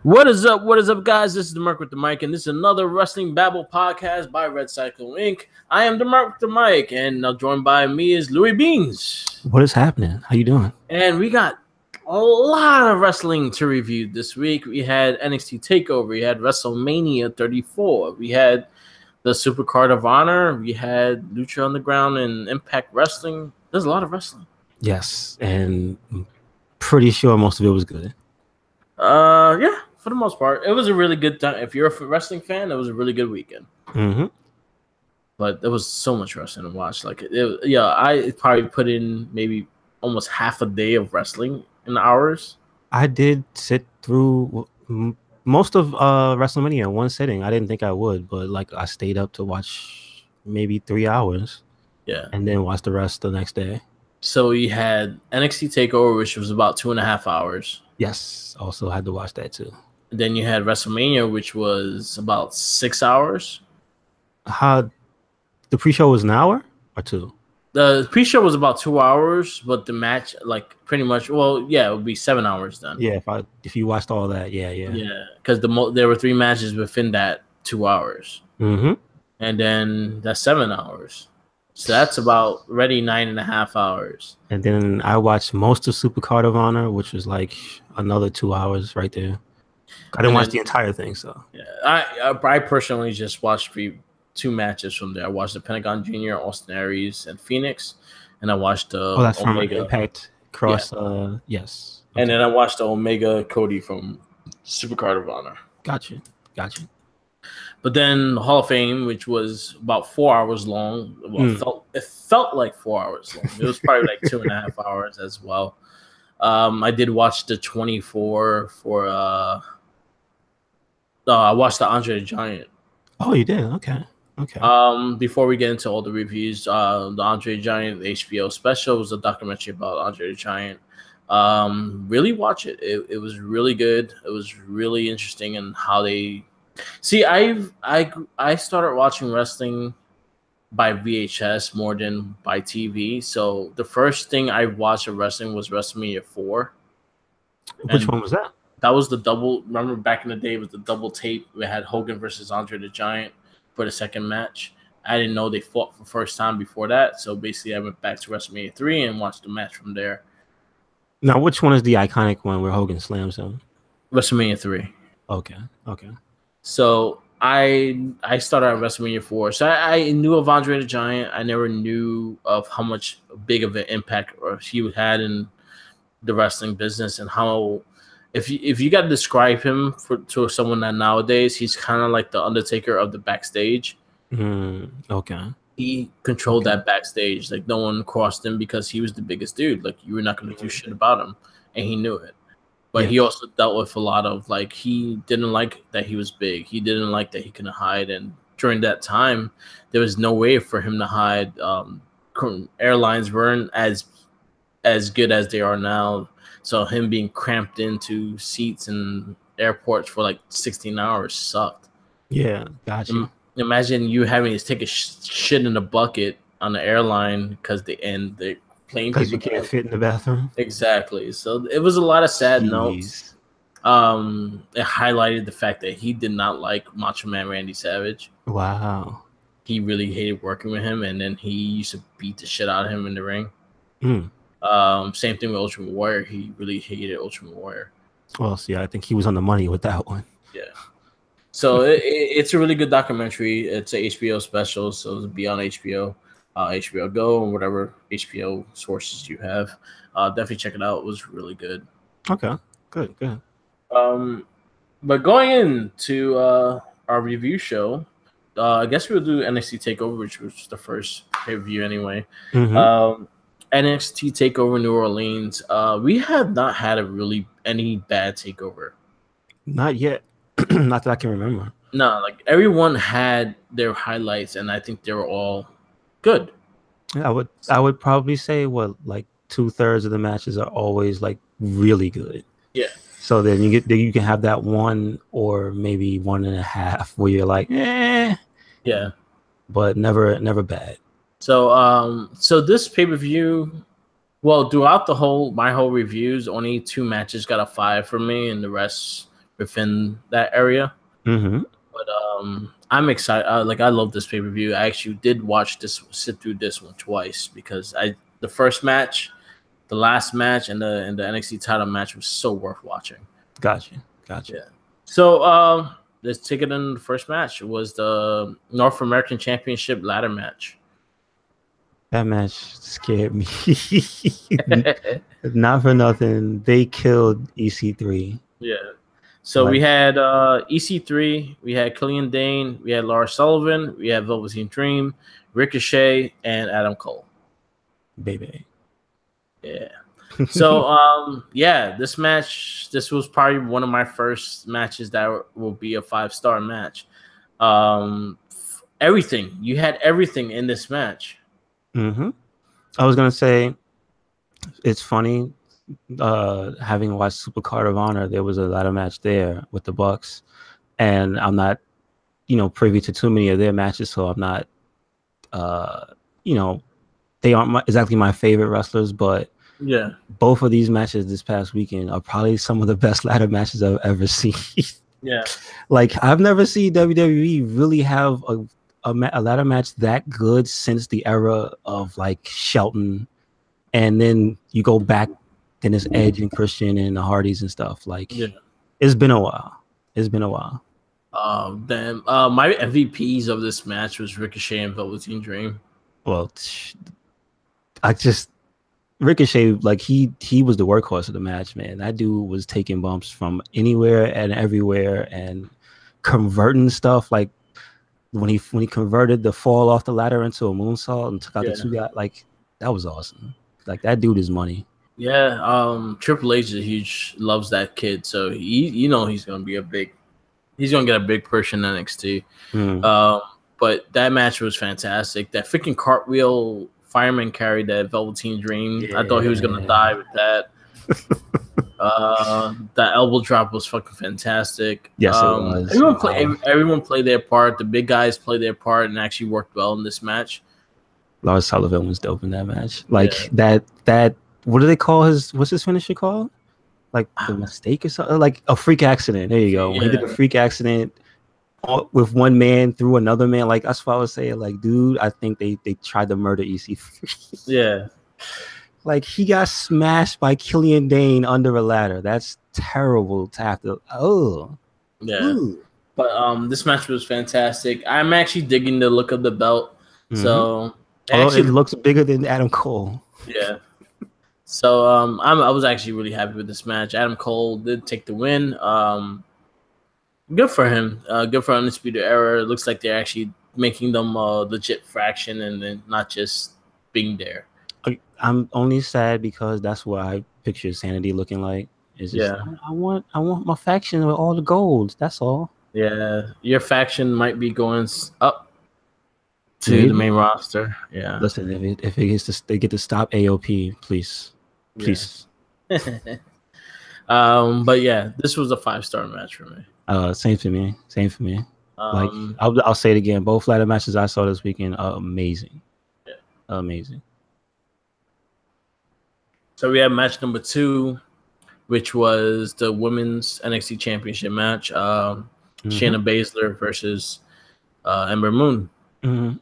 What is up? What is up, guys? This is the Merc with the Mic, and this is another Wrestling Babble Podcast by Red Cycle Inc. I am the Merc with the Mic, and now joined by me is Louis Beans. What is happening? How you doing? And we got a lot of wrestling to review this week. We had NXT TakeOver, we had WrestleMania 34, we had the Supercard of Honor, we had Lucha Underground and Impact Wrestling. There's a lot of wrestling. Yes, and I'm pretty sure most of it was good. Yeah. For the most part, it was a really good time. If you're a wrestling fan, it was a really good weekend. Mm-hmm. But there was so much wrestling to watch. I probably put in maybe almost half a day of wrestling in hours. I did sit through most of WrestleMania in one sitting. I didn't think I would, but I stayed up to watch maybe 3 hours. Yeah. And then watch the rest the next day. So we had NXT TakeOver, which was about 2.5 hours. Yes, also had to watch that too. Then you had WrestleMania, which was about 6 hours. The pre-show was an hour or 2? The pre-show was about 2 hours, but the match, pretty much, it would be 7 hours then. Yeah, if you watched all that, yeah. Yeah, because there were 3 matches within that 2 hours. Mm-hmm. And then that's 7 hours. So that's about 9.5 hours. And then I watched most of Supercard of Honor, which was another 2 hours right there. I didn't watch the entire thing, so yeah. I personally just watched 2 matches from there. I watched the Pentagon Jr., Austin Aries, and Phoenix, and I watched the that's Omega from Impact Cross. Yeah. Yes, okay. And then I watched the Omega Cody from Supercard of Honor. Gotcha. But then the Hall of Fame, which was about 4 hours long, it felt like 4 hours long. It was probably 2.5 hours as well. I did watch the 24 for. I watched the Andre the Giant. Oh, you did? Okay. Before we get into all the reviews, the Andre the Giant HBO special was a documentary about Andre the Giant. Really watch it. It was really good. It was really interesting in how they. See, I started watching wrestling by VHS more than by TV. So the first thing I watched of wrestling was WrestleMania 4. Which one was that? That was the double. Remember back in the day, it was the double tape. We had Hogan versus Andre the Giant for the second match. I didn't know they fought for the first time before that. So basically, I went back to WrestleMania 3 and watched the match from there. Now, which one is the iconic one where Hogan slams him? WrestleMania 3. Okay. So I started at WrestleMania 4. So I knew of Andre the Giant. I never knew of how much big of an impact he had in the wrestling business and how if you got to describe him to someone that nowadays, he's kind of like the Undertaker of the backstage. Okay. He controlled that backstage. No one crossed him because he was the biggest dude. You were not going to do shit about him, and he knew it. But he also dealt with a lot of he didn't like that he was big. He didn't like that he couldn't hide. And during that time, there was no way for him to hide. Airlines weren't as good as they are now. So him being cramped into seats in airports for 16 hours sucked. Yeah, gotcha. Imagine you having to take a shit in a bucket on the airline because the plane because you can't fit in the bathroom. Exactly. So it was a lot of sad notes. It highlighted the fact that he did not like Macho Man Randy Savage. Wow. He really hated working with him, and then he used to beat the shit out of him in the ring. Same thing with Ultimate Warrior. He really hated Ultimate Warrior. Well, see, I think he was on the money with that one. Yeah. So it's a really good documentary. It's an HBO special, so it'll be on HBO. HBO Go and whatever HBO sources you have. Definitely check it out. It was really good. Okay, good. But going into our review show, I guess we'll do NXT TakeOver, which was the first pay-per-view anyway. NXT TakeOver New Orleans. We have not had any bad TakeOver. Not yet. Not that I can remember. No, everyone had their highlights, and I think they were all good. Yeah, I would probably say 2/3 of the matches are always really good. Yeah. So then you can have that one or maybe 1.5 where you're yeah, but never bad. So this pay-per-view, throughout my whole reviews, only 2 matches got a 5 from me, and the rest within that area. Mm-hmm. But I'm excited. I love this pay-per-view. I actually did sit through this one twice because the first match, the last match, and the NXT title match was so worth watching. Gotcha. Yeah. So let's take it in the first match. It was the North American Championship ladder match. That match scared me. Not for nothing. They killed EC3. Yeah. So we had EC3, we had Killian Dane, we had Lars Sullivan, we had Velveteen Dream, Ricochet, and Adam Cole. Baby. Yeah. So this match, this was probably one of my first matches that will be a 5-star match. Everything. You had everything in this match. Mm-hmm. I was gonna say, it's funny. Having watched Supercard of Honor, there was a ladder match there with the Bucks, and I'm not, privy to too many of their matches, so I'm not, they aren't exactly my favorite wrestlers, but yeah, both of these matches this past weekend are probably some of the best ladder matches I've ever seen. Yeah, like I've never seen WWE really have a ladder match that good since the era of like Shelton, and then you go back. Then it's Edge and Christian and the Hardys and stuff. Like, It's been a while. Then my MVPs of this match was Ricochet and Velveteen Dream. Well, Ricochet, like he was the workhorse of the match, man. That dude was taking bumps from anywhere and everywhere and converting stuff. Like when he converted the fall off the ladder into a moonsault and took out the two guys, like that was awesome. Like that dude is money. Yeah, Triple H loves that kid, so he's gonna get a big push in NXT. But that match was fantastic. That freaking cartwheel fireman carry that Velveteen Dream. I thought he was gonna die with that. That elbow drop was fucking fantastic. Yes, it was. Everyone played their part. The big guys played their part and actually worked well in this match. Lars Sullivan was dope in that match. Like that. What do they call what's his finisher called? Like the mistake or something? Like a freak accident. There you go. When he did a freak accident with one man through another man. Like that's what I was saying. Like, dude, I think they tried to murder EC3. Yeah. Like he got smashed by Killian Dane under a ladder. That's terrible to have to. Oh. Yeah. Ooh. But this match was fantastic. I'm actually digging the look of the belt. Mm-hmm. So it looks bigger than Adam Cole. Yeah. So I was actually really happy with this match. Adam Cole did take the win. Good for him. Good for Undisputed Era. It looks like they're actually making them a legit fraction and then not just being there. I'm only sad because that's what I picture Sanity looking like. It's just, I want my faction with all the gold. That's all. Yeah, your faction might be going up to the main roster. Yeah. Listen, if it gets they get to stop AOP, please. But yeah, this was a 5-star match for me. Same for me. Like I'll say it again. Both ladder matches I saw this weekend are amazing. Yeah. Amazing. So we have match number 2, which was the women's NXT Championship match. Shayna Baszler versus Ember Moon. Mm-hmm.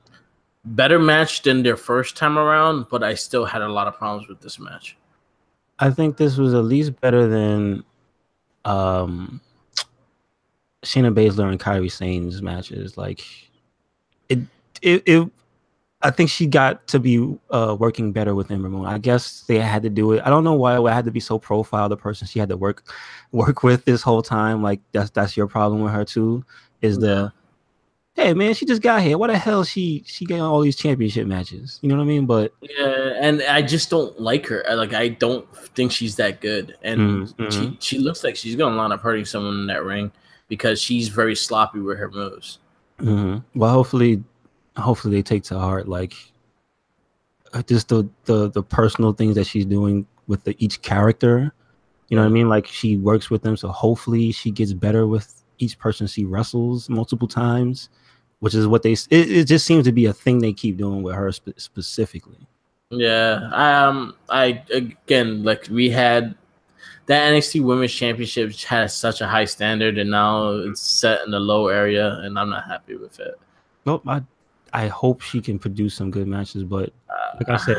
Better match than their first time around, but I still had a lot of problems with this match. I think this was at least better than Shayna Baszler and Kairi Sane's matches. Like it I think she got to be working better with Ember Moon. I guess they had to do it. I don't know why it had to be so profile the person she had to work with this whole time. Like that's your problem with her too. Hey man, she just got here. What the hell she getting all these championship matches? You know what I mean? But yeah, and I just don't like her. I don't think she's that good. And she looks like she's gonna line up hurting someone in that ring because she's very sloppy with her moves. Mm-hmm. Well, hopefully they take to heart like just the personal things that she's doing with each character. You know what I mean? Like she works with them, so hopefully she gets better with each person she wrestles multiple times. Which is what it just seems to be a thing they keep doing with her specifically. Yeah. I again, like we had that NXT Women's Championship has such a high standard, and now it's set in the low area, and I'm not happy with it. Nope. I hope she can produce some good matches, but like I said,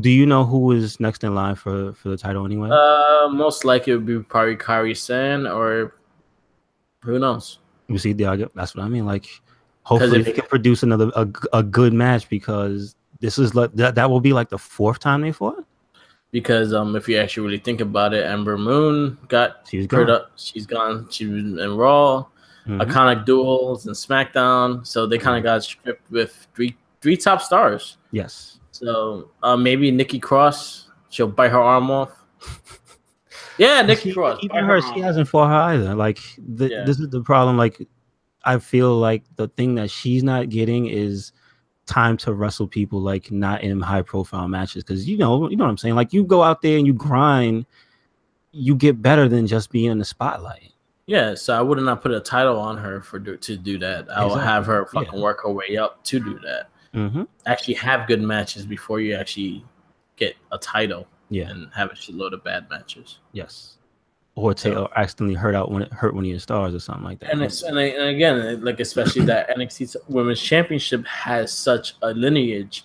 do you know who is next in line for the title anyway? Most likely it would be probably Kairi Sane, or who knows? You see, that's what I mean. Like, hopefully they can produce a good match, because this is like that will be like the 4th time they fought. Because if you actually really think about it, Ember Moon she's gone. She's gone. She was in Raw, Iconic Duels, and SmackDown. So they kind of got stripped with three top stars. Yes. So maybe Nikki Cross, she'll bite her arm off. Yeah, Nikki Cross. Even her, she hasn't fought her either. Like this is the problem. Like, I feel like the thing that she's not getting is time to wrestle people, like not in high profile matches, because you know what I'm saying. Like, you go out there and you grind, you get better than just being in the spotlight. Yeah, so I would not put a title on her to do that. I will have her fucking work her way up to do that. Actually have good matches before you actually get a title. Yeah, and have a shitload of bad matches. Yes, or accidentally hurt one of your stars or something like that. And again, like, especially that NXT Women's Championship has such a lineage.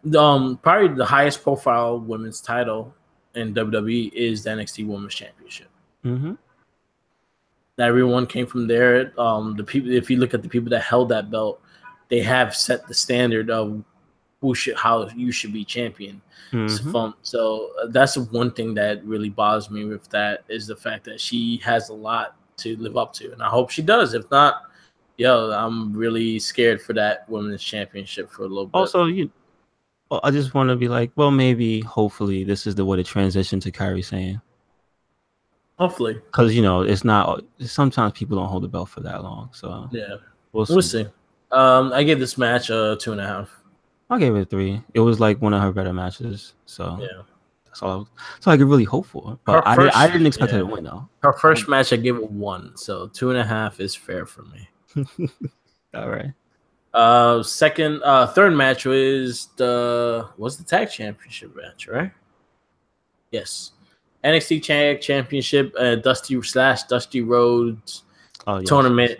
Probably the highest profile women's title in WWE is the NXT Women's Championship. Everyone came from there. The people, if you look at the people that held that belt, they have set the standard of how you should be champion. So that's one thing that really bothers me with that, is the fact that she has a lot to live up to, and I hope she does. If not, I'm really scared for that women's championship for a little bit. Also, I just want to be like, well, maybe, hopefully, this is the way to transition to Kairi Sane. Hopefully, because it's not. Sometimes people don't hold the belt for that long. So yeah, we'll see. I gave this match a 2.5. I gave it a 3. It was like one of her better matches. So yeah, that's all I could really hope for. But I didn't expect her to win though. Her first match, I gave it 1. So 2.5 is fair for me. All right. Third match was the tag championship match, right? Yes. NXT Tag Championship, Dusty Rhodes tournament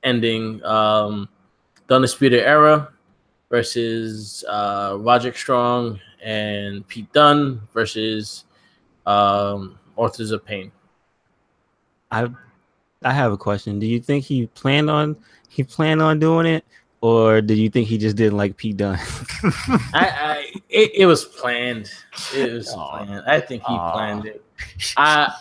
ending. The Undisputed Era versus Roderick Strong and Pete Dunne versus Authors of Pain. I have a question. Do you think he planned on doing it, or did you think he just didn't like Pete Dunne? It was planned. It was planned. I think he planned it.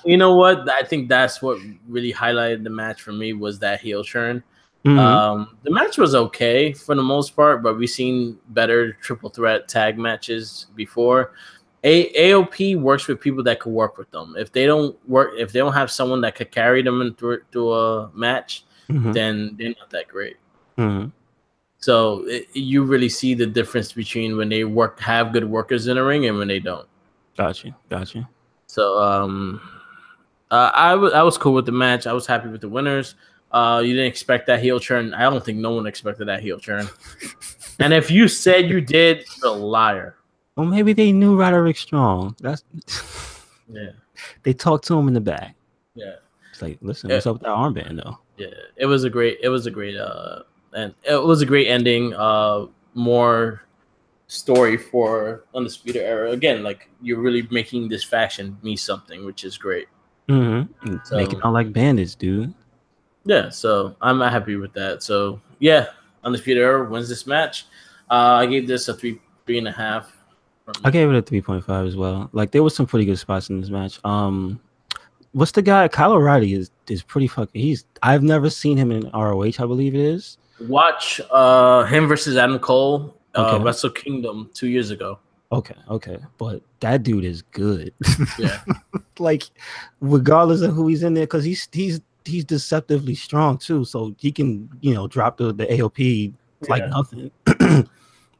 You know what? I think that's what really highlighted the match for me, was that heel turn. The match was okay for the most part, but we've seen better triple threat tag matches before. AOP works with people that could work with them. If they don't have someone that could carry them through a match, then they're not that great. So you really see the difference between when they have good workers in the ring and when they don't. Gotcha. So I was cool with the match. I was happy with the winners. You didn't expect that heel turn. I don't think no one expected that heel turn. And if you said you did, you're a liar. Well, maybe they knew Roderick Strong. Yeah. They talked to him in the back. Yeah. It's like, listen, what's up with that armband though? Yeah. It was a great ending. More story for Undisputed Era. Again, like, you're really making this faction mean something, which is great. So, make it all like bandits, dude. Yeah, so I'm happy with that. So yeah, Undisputed Era wins this match. I gave this a 3.5. I gave it a 3.5 as well. Like, there was some pretty good spots in this match. What's the guy? Kyle O'Reilly is pretty fucking. I've never seen him in ROH. I believe it is. Watch him versus Adam Cole, Wrestle Kingdom 2 years ago. Okay, but that dude is good. Yeah, like, regardless of who he's in there, because he's deceptively strong too, so he can drop the AOP like nothing.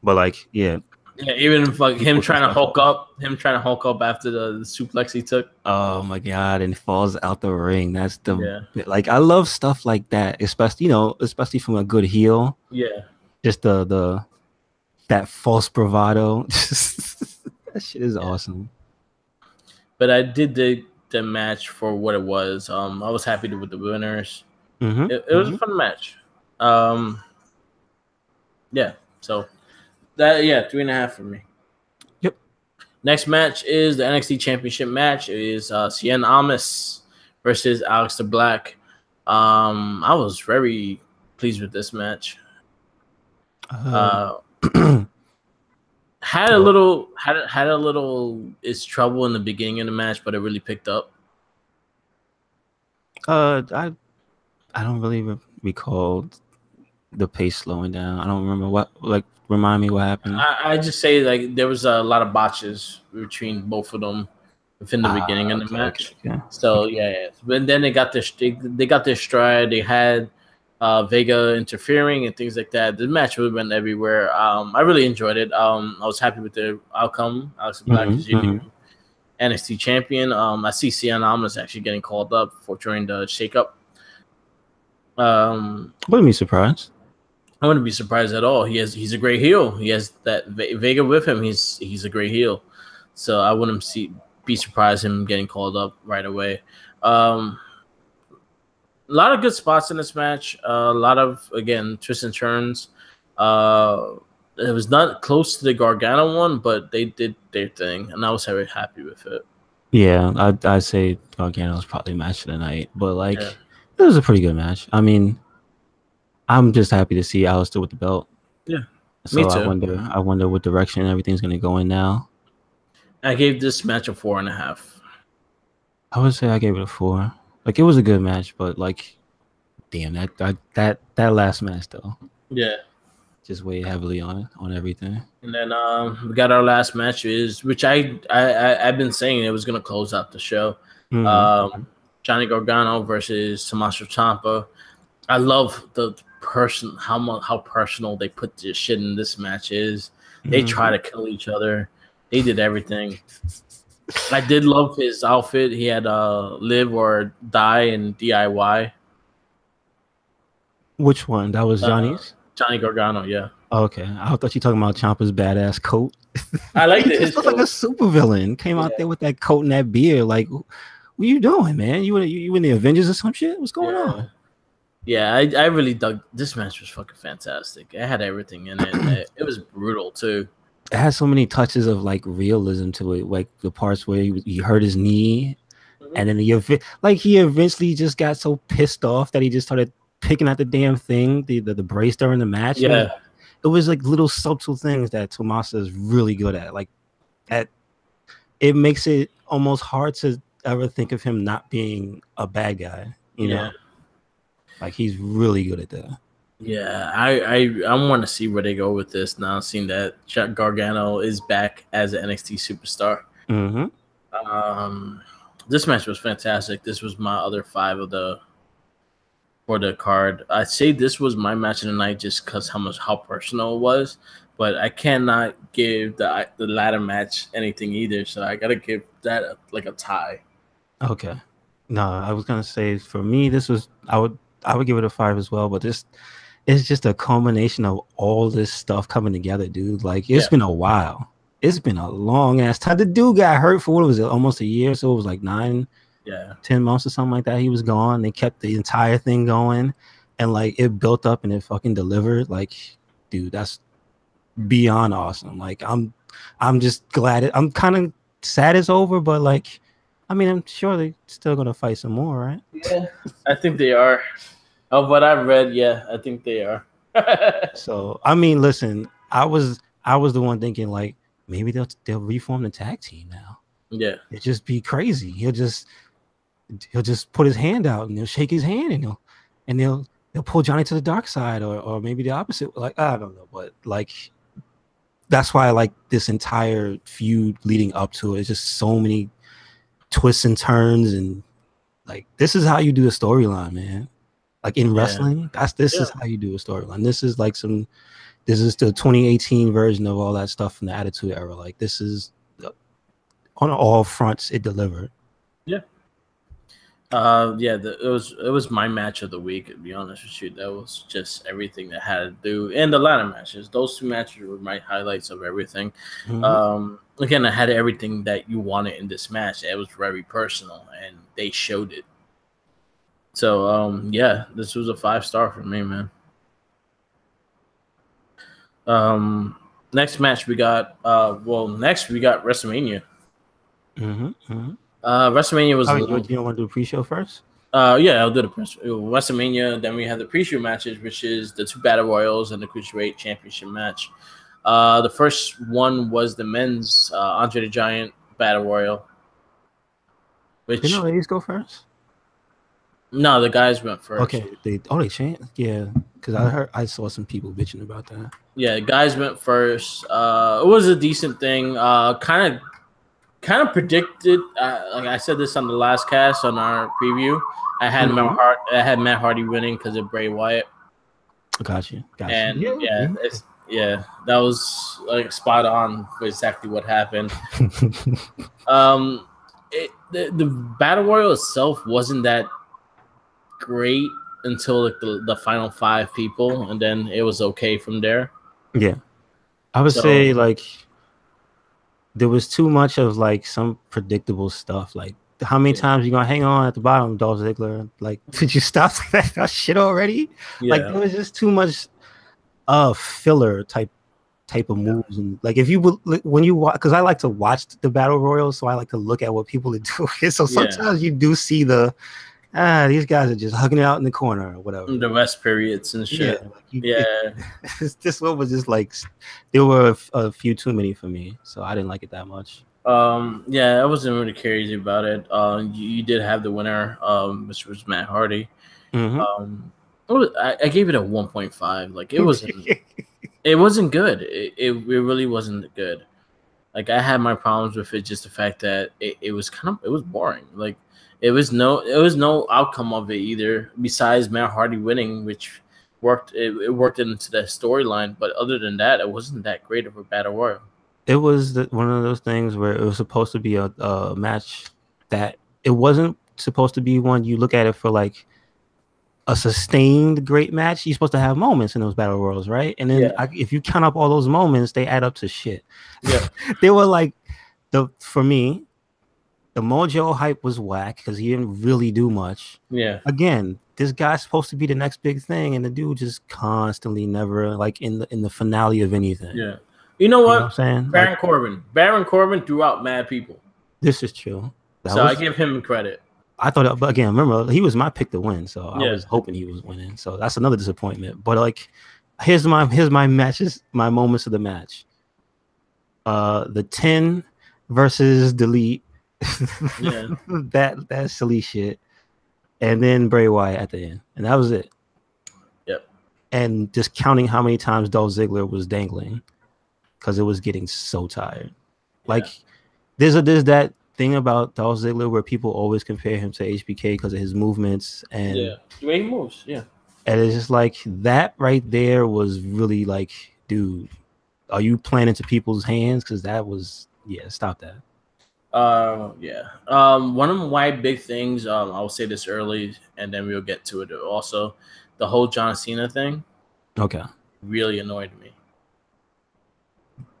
But like, even if, like, him trying to Hulk up after the suplex he took. Oh my god, and falls out the ring. That's like, I love stuff like that, especially from a good heel. Yeah, just that false bravado. That shit is awesome. but I did the match for what it was. I was happy with the winners. It was a fun match. Yeah. So that 3.5 for me. Yep. Next match is the NXT Championship match. It is Cien Almas versus Aleister Black. I was very pleased with this match. Had a little trouble in the beginning of the match, but it really picked up. I don't really recall the pace slowing down. I don't remember what. Like, remind me what happened. I just say like there was a lot of botches between both of them within the beginning of the match. Okay. So yeah. But then they got their stride. They had Vega interfering and things like that. The match would have been everywhere. I really enjoyed it. I was happy with the outcome. Aleister Black is your new NXT champion. I see Cien Almas actually getting called up during the shakeup. Wouldn't be surprised. I wouldn't be surprised at all. He's a great heel. He has that Vega with him. He's a great heel. So I wouldn't be surprised him getting called up right away. A lot of good spots in this match. A lot of, again, twists and turns. It was not close to the Gargano one, but they did their thing, and I was very happy with it. Yeah, I'd say Gargano's probably match of the night, but it was a pretty good match. I mean, I'm just happy to see Aleister with the belt. Yeah, so me too. I wonder what direction everything's going to go in now. I gave this match a 4.5. I would say I gave it a 4. Like, it was a good match, but damn, that last match though. Yeah. Just weighed heavily on everything. And then we got our last match, which I've been saying it was gonna close out the show. Johnny Gargano versus Tommaso Ciampa. I love the how personal they put this shit in this match is. They try to kill each other. They did everything. I did love his outfit. He had live or die in DIY. Which one? That was Johnny's? Johnny Gargano, yeah. Okay. I thought you were talking about Ciampa's badass coat. I liked it. He just looked like a supervillain. Came out there with that coat and that beard. Like, what you doing, man? You in the Avengers or some shit? What's going on? Yeah, I really dug this match. Was fucking fantastic. It had everything in it. It was brutal too. It has so many touches of like realism to it, like the parts where he hurt his knee, and then he eventually just got so pissed off that he just started picking at the damn thing, the brace during the match. Yeah, it was like little subtle things that Tommaso is really good at. Like that, it makes it almost hard to ever think of him not being a bad guy. You know, like he's really good at that. Yeah, I want to see where they go with this now, seeing that Gargano is back as an NXT superstar. This match was fantastic. This was my other 5 for the card. I'd say this was my match of the night just because how personal it was, but I cannot give the ladder match anything either, so I gotta give that a tie. Okay. No, I was gonna say for me this was I would give it a 5 as well, but it's just a culmination of all this stuff coming together, dude. Like, it's been a while. It's been a long ass time. The dude got hurt for, what was it, almost a year? So it was like 10 months or something like that. He was gone. They kept the entire thing going, and like it built up and it fucking delivered. Like, dude, that's beyond awesome. Like, I'm just glad I'm kind of sad it's over, but like, I mean, I'm sure they're still gonna fight some more, right? Yeah, I think they are. Of what I've read, yeah, I think they are. So, I mean, listen, I was the one thinking like maybe they'll reform the tag team now. Yeah, it'd just be crazy. He'll just put his hand out and he'll shake his hand and they'll pull Johnny to the dark side or maybe the opposite. Like, I don't know, but like that's why I like this entire feud leading up to it. It's just so many twists and turns, and like this is how you do a storyline, man. Like in wrestling, this is how you do a storyline. This is the 2018 version of all that stuff from the Attitude Era. Like, this is on all fronts it delivered. Yeah. It was my match of the week, to be honest with you. That was just everything that had to do, and the ladder matches. Those 2 matches were my highlights of everything. again, I had everything that you wanted in this match. It was very personal, and they showed it. So, yeah, this was a 5-star for me, man. Next match we got. Next we got WrestleMania. WrestleMania was. You don't want to do a pre-show first? Yeah, I'll do the WrestleMania. Then we have the pre-show matches, which is the 2 battle royals and the Cruiserweight Championship match. The first one was the men's Andre the Giant battle royal. Which didn't the ladies go first? No, the guys went first. Okay, they changed. Yeah, because I saw some people bitching about that. Yeah, guys went first. It was a decent thing. Kind of predicted. Like I said this on the last cast on our preview. I had Matt Hardy winning because of Bray Wyatt. Gotcha. And that was like spot on for exactly what happened. The battle royal itself wasn't that great until like the final 5 people, and then it was okay from there. Yeah, I would say like there was too much of like some predictable stuff. Like how many times you gonna hang on at the bottom, Dolph Ziggler? Like, did you stop that shit already? Yeah. Like there was just too much filler type of moves, and like if you when you watch, because I like to watch the battle royals, so I like to look at what people are doing. So sometimes you do see these guys are just hugging it out in the corner or whatever. The rest periods and shit. This one was just like there were a few too many for me, so I didn't like it that much. I wasn't really crazy about it. You did have the winner, which was Matt Hardy. I gave it a 1.5. Like it wasn't good. It really wasn't good. Like I had my problems with it, just the fact that it was boring. Like it was no outcome of it either, besides Matt Hardy winning, which worked. It worked into the storyline, but other than that, it wasn't that great of a battle royal. It was one of those things where it was supposed to be a match that it wasn't supposed to be one you look at it for like a sustained great match. You're supposed to have moments in those battle royals, right? And then if you count up all those moments, they add up to shit. Yeah, they were like for me, the Mojo hype was whack because he didn't really do much. Yeah. Again, this guy's supposed to be the next big thing, and the dude just constantly never like in the finale of anything. Yeah. You know what? You know what I'm saying? Baron Corbin threw out mad people. This is true. I give him credit. I thought, but again, remember, he was my pick to win, so I was hoping he was winning. So that's another disappointment. But like, here's my matches, my moments of the match. The 10 versus Delete. that silly shit. And then Bray Wyatt at the end. And that was it. Yep. And just counting how many times Dolph Ziggler was dangling, because it was getting so tired. Like there's that thing about Dolph Ziggler where people always compare him to HBK because of his movements and the way he moves. Yeah. And it's just like that right there was really like, dude, are you playing into people's hands? Because that was stop that. One of my big things, I'll say this early and then we'll get to it also. The whole John Cena thing really annoyed me.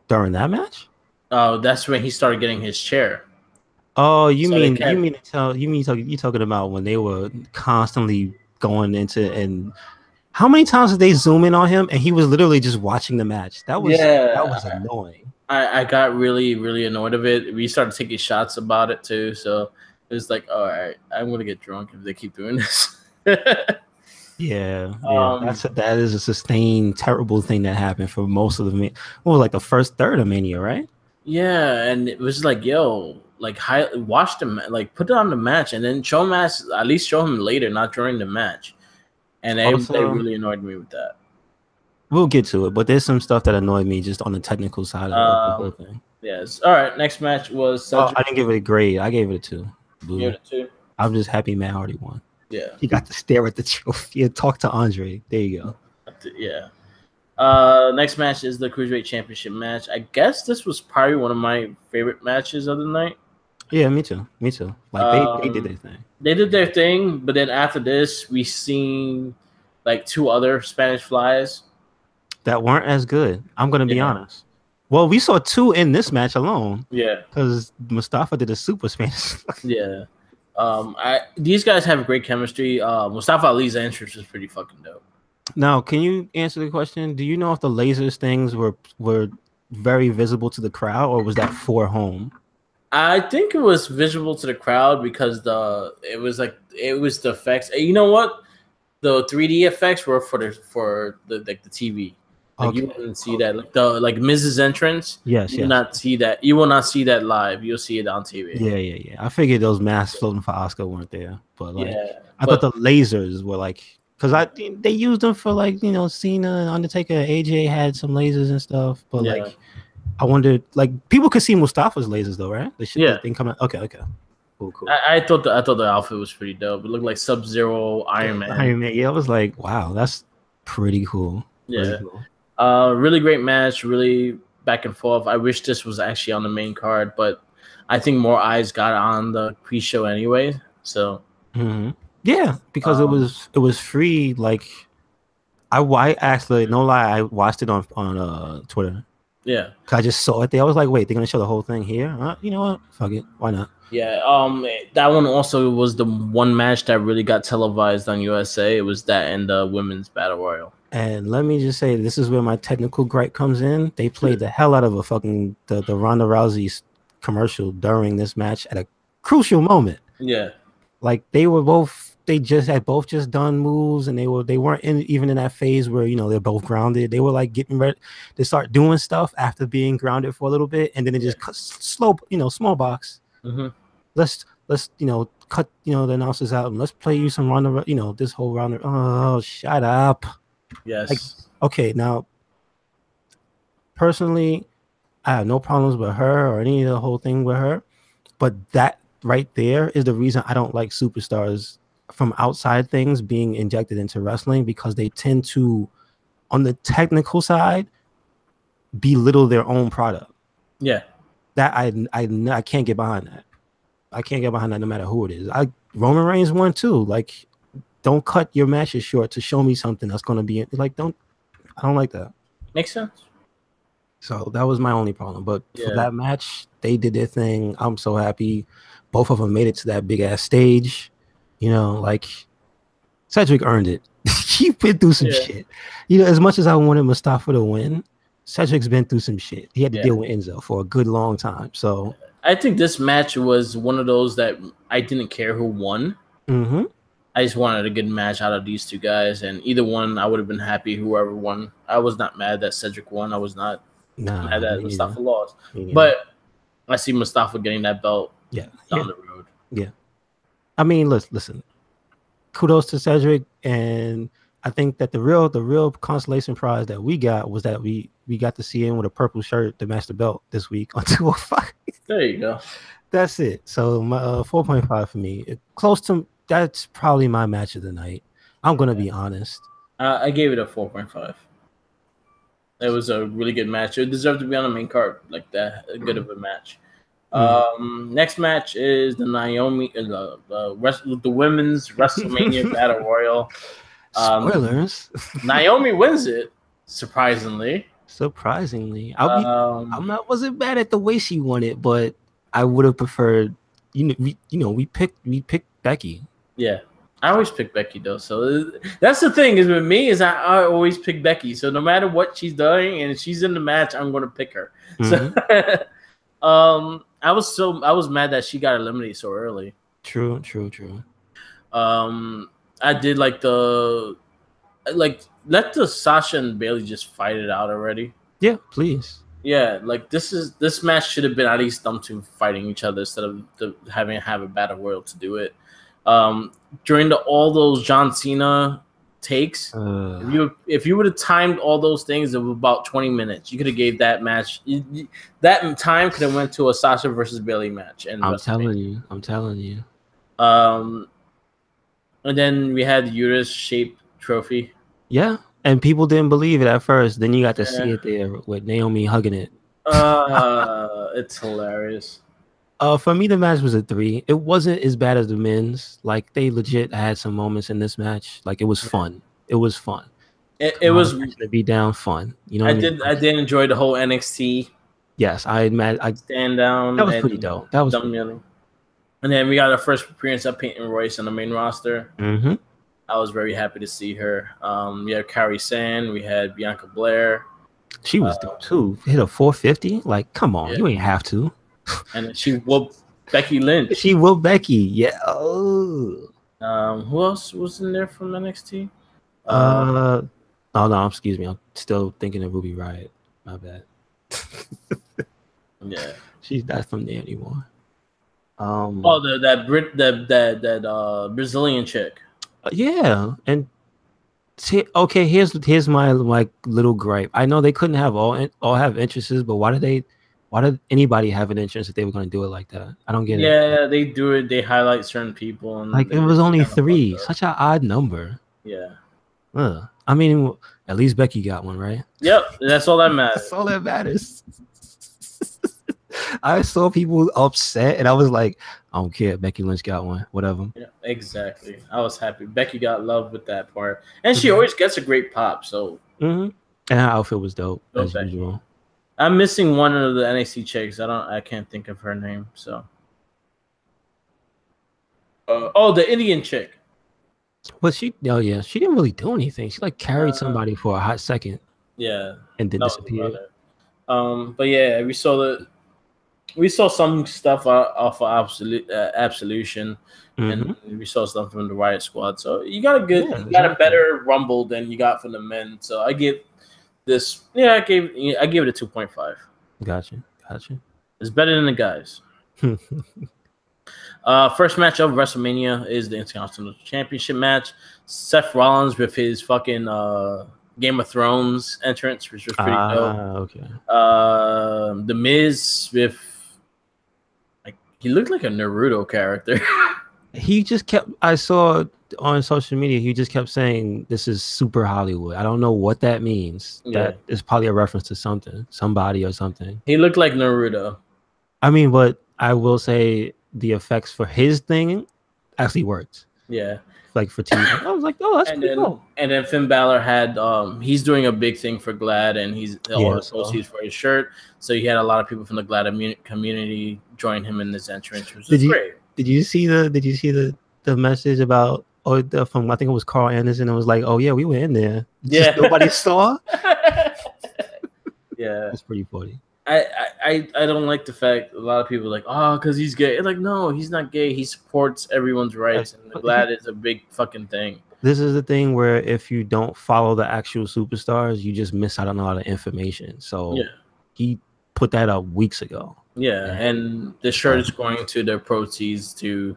During that match? That's when he started getting his chair. Oh, you talking about when they were constantly going into, and how many times did they zoom in on him and he was literally just watching the match? That was annoying. I got really, really annoyed of it. We started taking shots about it too, so it was like, all right, I'm gonna get drunk if they keep doing this. That is a sustained terrible thing that happened for most of the like the first third of Mania, right? Yeah, and it was like, yo, like watch the like put it on the match and then show him at least show him later, not during the match. And they really annoyed me with that. We'll get to it, but there's some stuff that annoyed me just on the technical side of the whole thing. Yes. All right. Next match was. I didn't give it a grade. I gave it a 2. You gave it a 2. I'm just happy Matt Hardy won. Yeah. He got to stare at the trophy and talk to Andre. There you go. Yeah. Next match is the Cruiserweight Championship match. I guess this was probably one of my favorite matches of the night. Yeah, me too. Like they did their thing. They did their thing, but then after this, we seen like 2 other Spanish flies that weren't as good. I'm gonna be honest. Well, we saw 2 in this match alone. Yeah, because Mustafa did a super Spanish. yeah. These guys have great chemistry. Mustafa Ali's entrance was pretty fucking dope. Now, can you answer the question? Do you know if the lasers things were very visible to the crowd, or was that for home? I think it was visible to the crowd because it was the effects. You know what? The 3D effects were for the TV. Like you wouldn't see that. Like Mrs. entrance. Yes, you will not see that. You will not see that live. You'll see it on TV. Yeah. I figured those masks floating for Oscar weren't there, but I thought the lasers were because they used them for Cena, Undertaker, AJ had some lasers and stuff, but I wondered people could see Mustafa's lasers though, right? The thing coming. Okay. Cool. I thought the outfit was pretty dope. It looked like Sub-Zero, Iron Man. Yeah, I was like, wow, that's pretty cool. Yeah. Really great match, really back and forth. I wish this was actually on the main card, but I think more eyes got on the pre-show anyway. So yeah, because it was free. I actually, no lie, I watched it on Twitter. Yeah, I just saw it there. I was like, wait, they're gonna show the whole thing here? You know what? Fuck it, why not? Yeah. That one also was the one match that really got televised on USA. It was that and the women's battle royal. And let me just say, this is where my technical gripe comes in. They played the hell out of a fucking the Ronda Rousey commercial during this match at a crucial moment. Yeah, they had both just done moves, and they weren't even in that phase where they're both grounded. They were getting ready to start doing stuff after being grounded for a little bit, and then it just slow, small box. Let's cut the announcers out and let's play you some Ronda. This whole Ronda. Oh, shut up. Yes. Okay, now personally, I have no problems with her or any of the whole thing with her, but that right there is the reason I don't like superstars from outside things being injected into wrestling, because they tend to, on the technical side, belittle their own product. Yeah, that I can't get behind that. I can't get behind that no matter who it is. Roman Reigns won too. Don't cut your matches short to show me something that's going to be I don't like that. Makes sense. So that was my only problem. But for that match, they did their thing. I'm so happy. Both of them made it to that big ass stage. Cedric earned it. He been through some shit. As much as I wanted Mustafa to win, Cedric's been through some shit. He had to deal with Enzo for a good long time. So I think this match was one of those that I didn't care who won. I just wanted a good match out of these two guys, and either one, I would have been happy whoever won. I was not mad that Cedric won. I was not mad that Mustafa lost. But I see Mustafa getting that belt down the road. Yeah. I mean, listen. Kudos to Cedric, and I think that the real consolation prize that we got was that we got to see him with a purple shirt to match the belt this week on 205. There you go. That's it. So my 4.5 for me. Close to. That's probably my match of the night. I'm going to be honest. I gave it a 4.5. It was a really good match. It deserved to be on the main card like that. Good of a match. Next match is the Naomi, the women's WrestleMania Battle Royal. Spoilers. Naomi wins it, surprisingly. Wasn't bad at the way she won it, but I would have preferred. We picked Becky. Yeah, I always pick Becky though. So that's the thing is with me is I always pick Becky. So no matter what she's doing and she's in the match, I'm going to pick her. So I was mad that she got eliminated so early. True. I did let the Sasha and Bailey just fight it out already. Yeah, please. Yeah, this match should have been at least them two fighting each other instead of having to have a battle royal to do it. During all those John Cena takes, if you would have timed all those things, it was about 20 minutes. You could have gave that match. That time could have went to a Sasha versus Bailey match. And I'm telling you. And then we had the uterus-shaped trophy. Yeah. And people didn't believe it at first. Then you got to see it there with Naomi hugging it. It's hilarious. For me, the match was a 3. It wasn't as bad as the men's. They legit had some moments in this match. It was fun. It was fun. It was to be down fun. I did enjoy the whole NXT Yes, I imagine. Stand down. That was pretty dope. That was pretty dope. And then we got our first appearance of Peyton Royce on the main roster. Mm-hmm. I was very happy to see her. We had Carrie Sand. We had Bianca Blair. She was dope too. Hit a 450. Like, come on, you ain't have to. And she whooped Becky Lynch. She whooped Becky. Yeah. Oh. Who else was in there from NXT? Oh no, excuse me. I'm still thinking of Ruby Riott. My bad. Yeah, she's not from there anymore. That Brazilian chick. Yeah, and okay, here's my like little gripe. I know they couldn't have all have interests, but why did anybody have an interest if they were going to do it like that? I don't get it. Yeah, they do it. They highlight certain people, and like it was only 3. Such an odd number. Yeah. I mean, at least Becky got one, right? Yep, that's all that matters. That's all that matters. I saw people upset, and I was like, I don't care. Becky Lynch got one. Whatever. Yeah, exactly. I was happy. Becky got love with that part, and she always gets a great pop. So, and her outfit was dope as usual. I'm missing one of the NXT chicks. I can't think of her name. So, the Indian chick. But she didn't really do anything. She like carried somebody for a hot second. Yeah, and then disappeared. But yeah, we saw some stuff off of Absolution, and we saw stuff from the Riot Squad. So you got a better Rumble than you got from the men. So I give this. Yeah, I gave it a 2.5. Gotcha. It's better than the guys. First match of WrestleMania is the Intercontinental Championship match. Seth Rollins with his fucking Game of Thrones entrance, which was pretty dope. Okay. The Miz with he looked like a Naruto character. He just kept. I saw on social media. He just kept saying, "This is super Hollywood." I don't know what that means. Yeah. That is probably a reference to somebody or something. He looked like Naruto. I mean, but I will say the effects for his thing actually worked. Yeah. Like for TV. I was like, oh, that's pretty cool. And then Finn Balor had he's doing a big thing for GLAAD, and he's all the proceeds for his shirt. So he had a lot of people from the GLAAD community join him in this entrance, which was great. Did you see the message about from I think it was Carl Anderson? It was like, oh yeah, we were in there. Just nobody saw. Yeah, it's pretty funny. I don't like the fact a lot of people are like, oh, because he's gay. Like, no, he's not gay. He supports everyone's rights, and GLAAD is a big fucking thing. This is the thing where if you don't follow the actual superstars, you just miss out on a lot of information. So he put that up weeks ago. Yeah, and the shirt is going to the proceeds to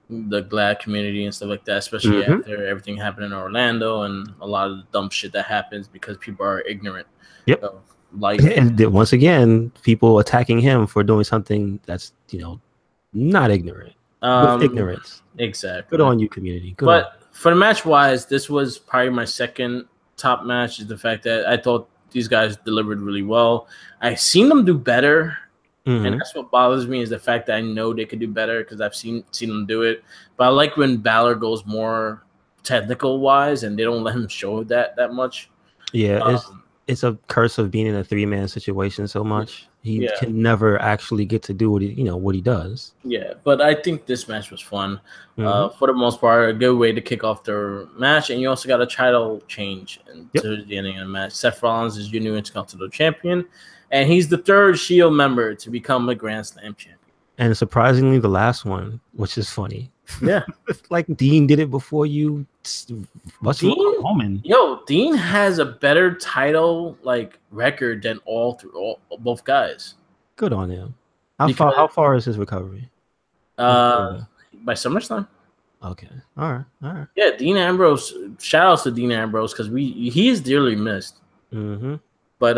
the GLAAD community and stuff like that, especially after everything happened in Orlando and a lot of the dumb shit that happens because people are ignorant. Yep. So, like, and once again, people attacking him for doing something that's not ignorant, with ignorance. Exactly. Good on you, community. But for the match wise, this was probably my second top match. Is the fact that I thought these guys delivered really well. I've seen them do better, and that's what bothers me is the fact that I know they could do better because I've seen them do it. But I like when Balor goes more technical wise, and they don't let him show that much. Yeah. It's a curse of being in a 3-man situation so much. He can never actually get to do what he does. Yeah, but I think this match was fun. For the most part, a good way to kick off the match. And you also got a title change to the ending of the match. Seth Rollins is your new Intercontinental Champion, and he's the third Shield member to become a Grand Slam champion. And surprisingly, the last one, which is funny. Yeah. Like Dean did it before you. Dean has a better title record than both guys. Good on him. How far is his recovery? By SummerSlam. Okay. All right. Yeah, Dean Ambrose. Shout outs to Dean Ambrose because he is dearly missed. But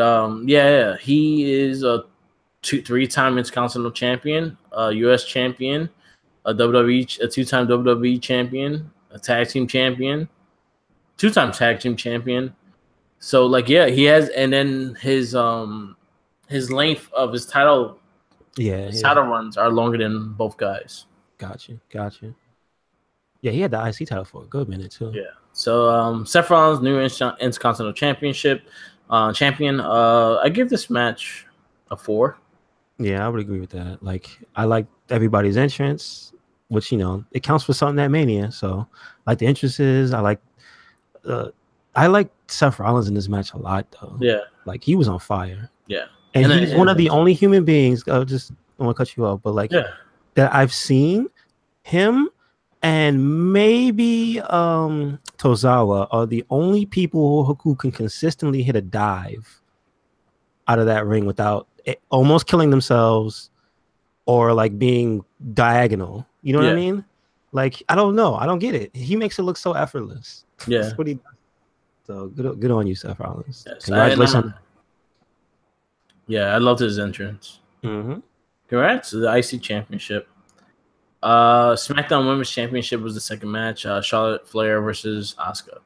he is a 3-time Intercontinental Champion, a U.S. champion, a 2-time WWE champion, a tag team champion, 2-time tag team champion. So he has, and then his length of his title, title runs are longer than both guys. Gotcha. Yeah, he had the IC title for a good minute too. Yeah. So Seth Rollins, new Intercontinental Championship champion. I give this match a 4. Yeah, I would agree with that. Like, I like everybody's entrance, which it counts for something at Mania. So, like the entrances, uh, I like Seth Rollins in this match a lot, though. Yeah, Like he was on fire, yeah, and and he's one of the only human beings. Just I want to cut you off, but like yeah, that I've seen him and maybe Tozawa are the only people who can consistently hit a dive out of that ring without almost killing themselves or like being diagonal. You know what I yeah, mean? Like, I don't know. I don't get it. He makes it look so effortless. yeah. That's what he does. So good on you, Seth Rollins. Yes, Congratulations. Yeah, I loved his entrance. Mm-hmm. Congrats to the IC Championship. SmackDown Women's Championship was the second match. Charlotte Flair versus Asuka.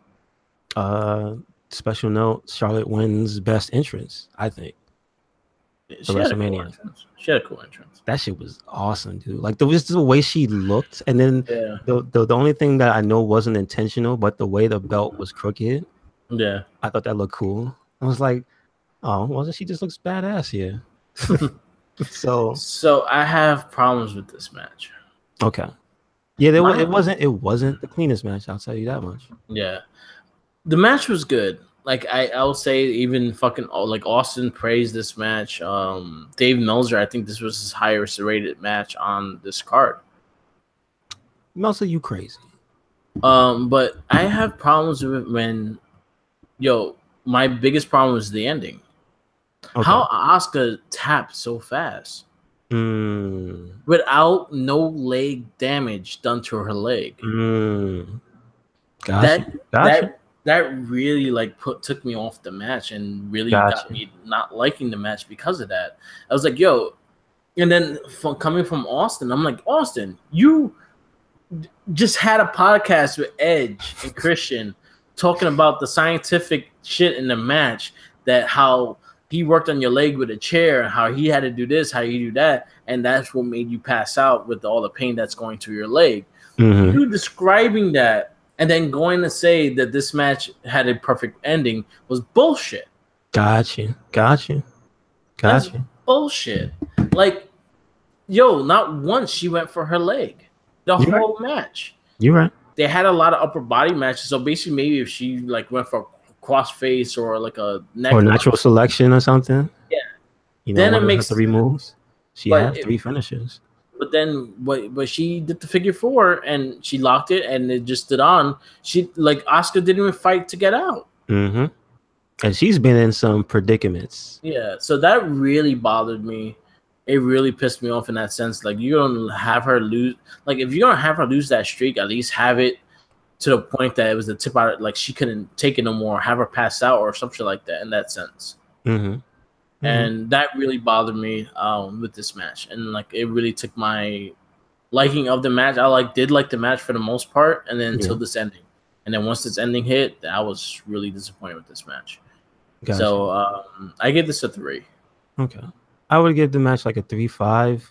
Special note: Charlotte wins best entrance. I think. She had WrestleMania. She had a cool entrance. That shit was awesome, dude. Like the way she looked, and then yeah. the only thing that I know wasn't intentional, but the way the belt was crooked. Yeah, I thought that looked cool. I was like, oh, wasn't she just looks badass here? So I have problems with this match. Okay. Yeah, it wasn't the cleanest match. I'll tell you that much. Yeah, the match was good. Like I'll say, even fucking like Austin praised this match. Dave Meltzer, I think this was his highest rated match on this card. Meltzer, you crazy. But I have problems with it when, my biggest problem was the ending. Okay. How Asuka tapped so fast without no leg damage done to her leg. Gotcha. That really took me off the match and really got me not liking the match because of that. I was like, and then coming from Austin, I'm like, Austin, you just had a podcast with Edge and Christian talking about the scientific shit in the match, that how he worked on your leg with a chair, how he had to do this, how you do that, and that's what made you pass out with all the pain that's going to your leg. Mm-hmm. You describing that and then going to say that this match had a perfect ending was bullshit. Gotcha. That's bullshit. Like, not once she went for her leg. The whole match. You're right. They had a lot of upper body matches. So basically, maybe if she went for a cross face or like a neck or natural selection or something. Yeah. Then it makes 3 moves. She had 3 finishes. But then, but she did the figure 4 and she locked it and it just stood on. She Asuka didn't even fight to get out. Mm-hmm. And she's been in some predicaments. Yeah. So that really bothered me. It really pissed me off in that sense. Like, you don't have her lose. Like, if you're gonna have her lose that streak, at least have it to the point that it was the tip out. Like, she couldn't take it no more. Have her pass out or something like that. In that sense. Mm-hmm. And that really bothered me with this match, and it really took my liking of the match. I did like the match for the most part, and then until this ending, and then once this ending hit, I was really disappointed with this match. Gotcha. So I give this a 3. Okay, I would give the match like a 3.5,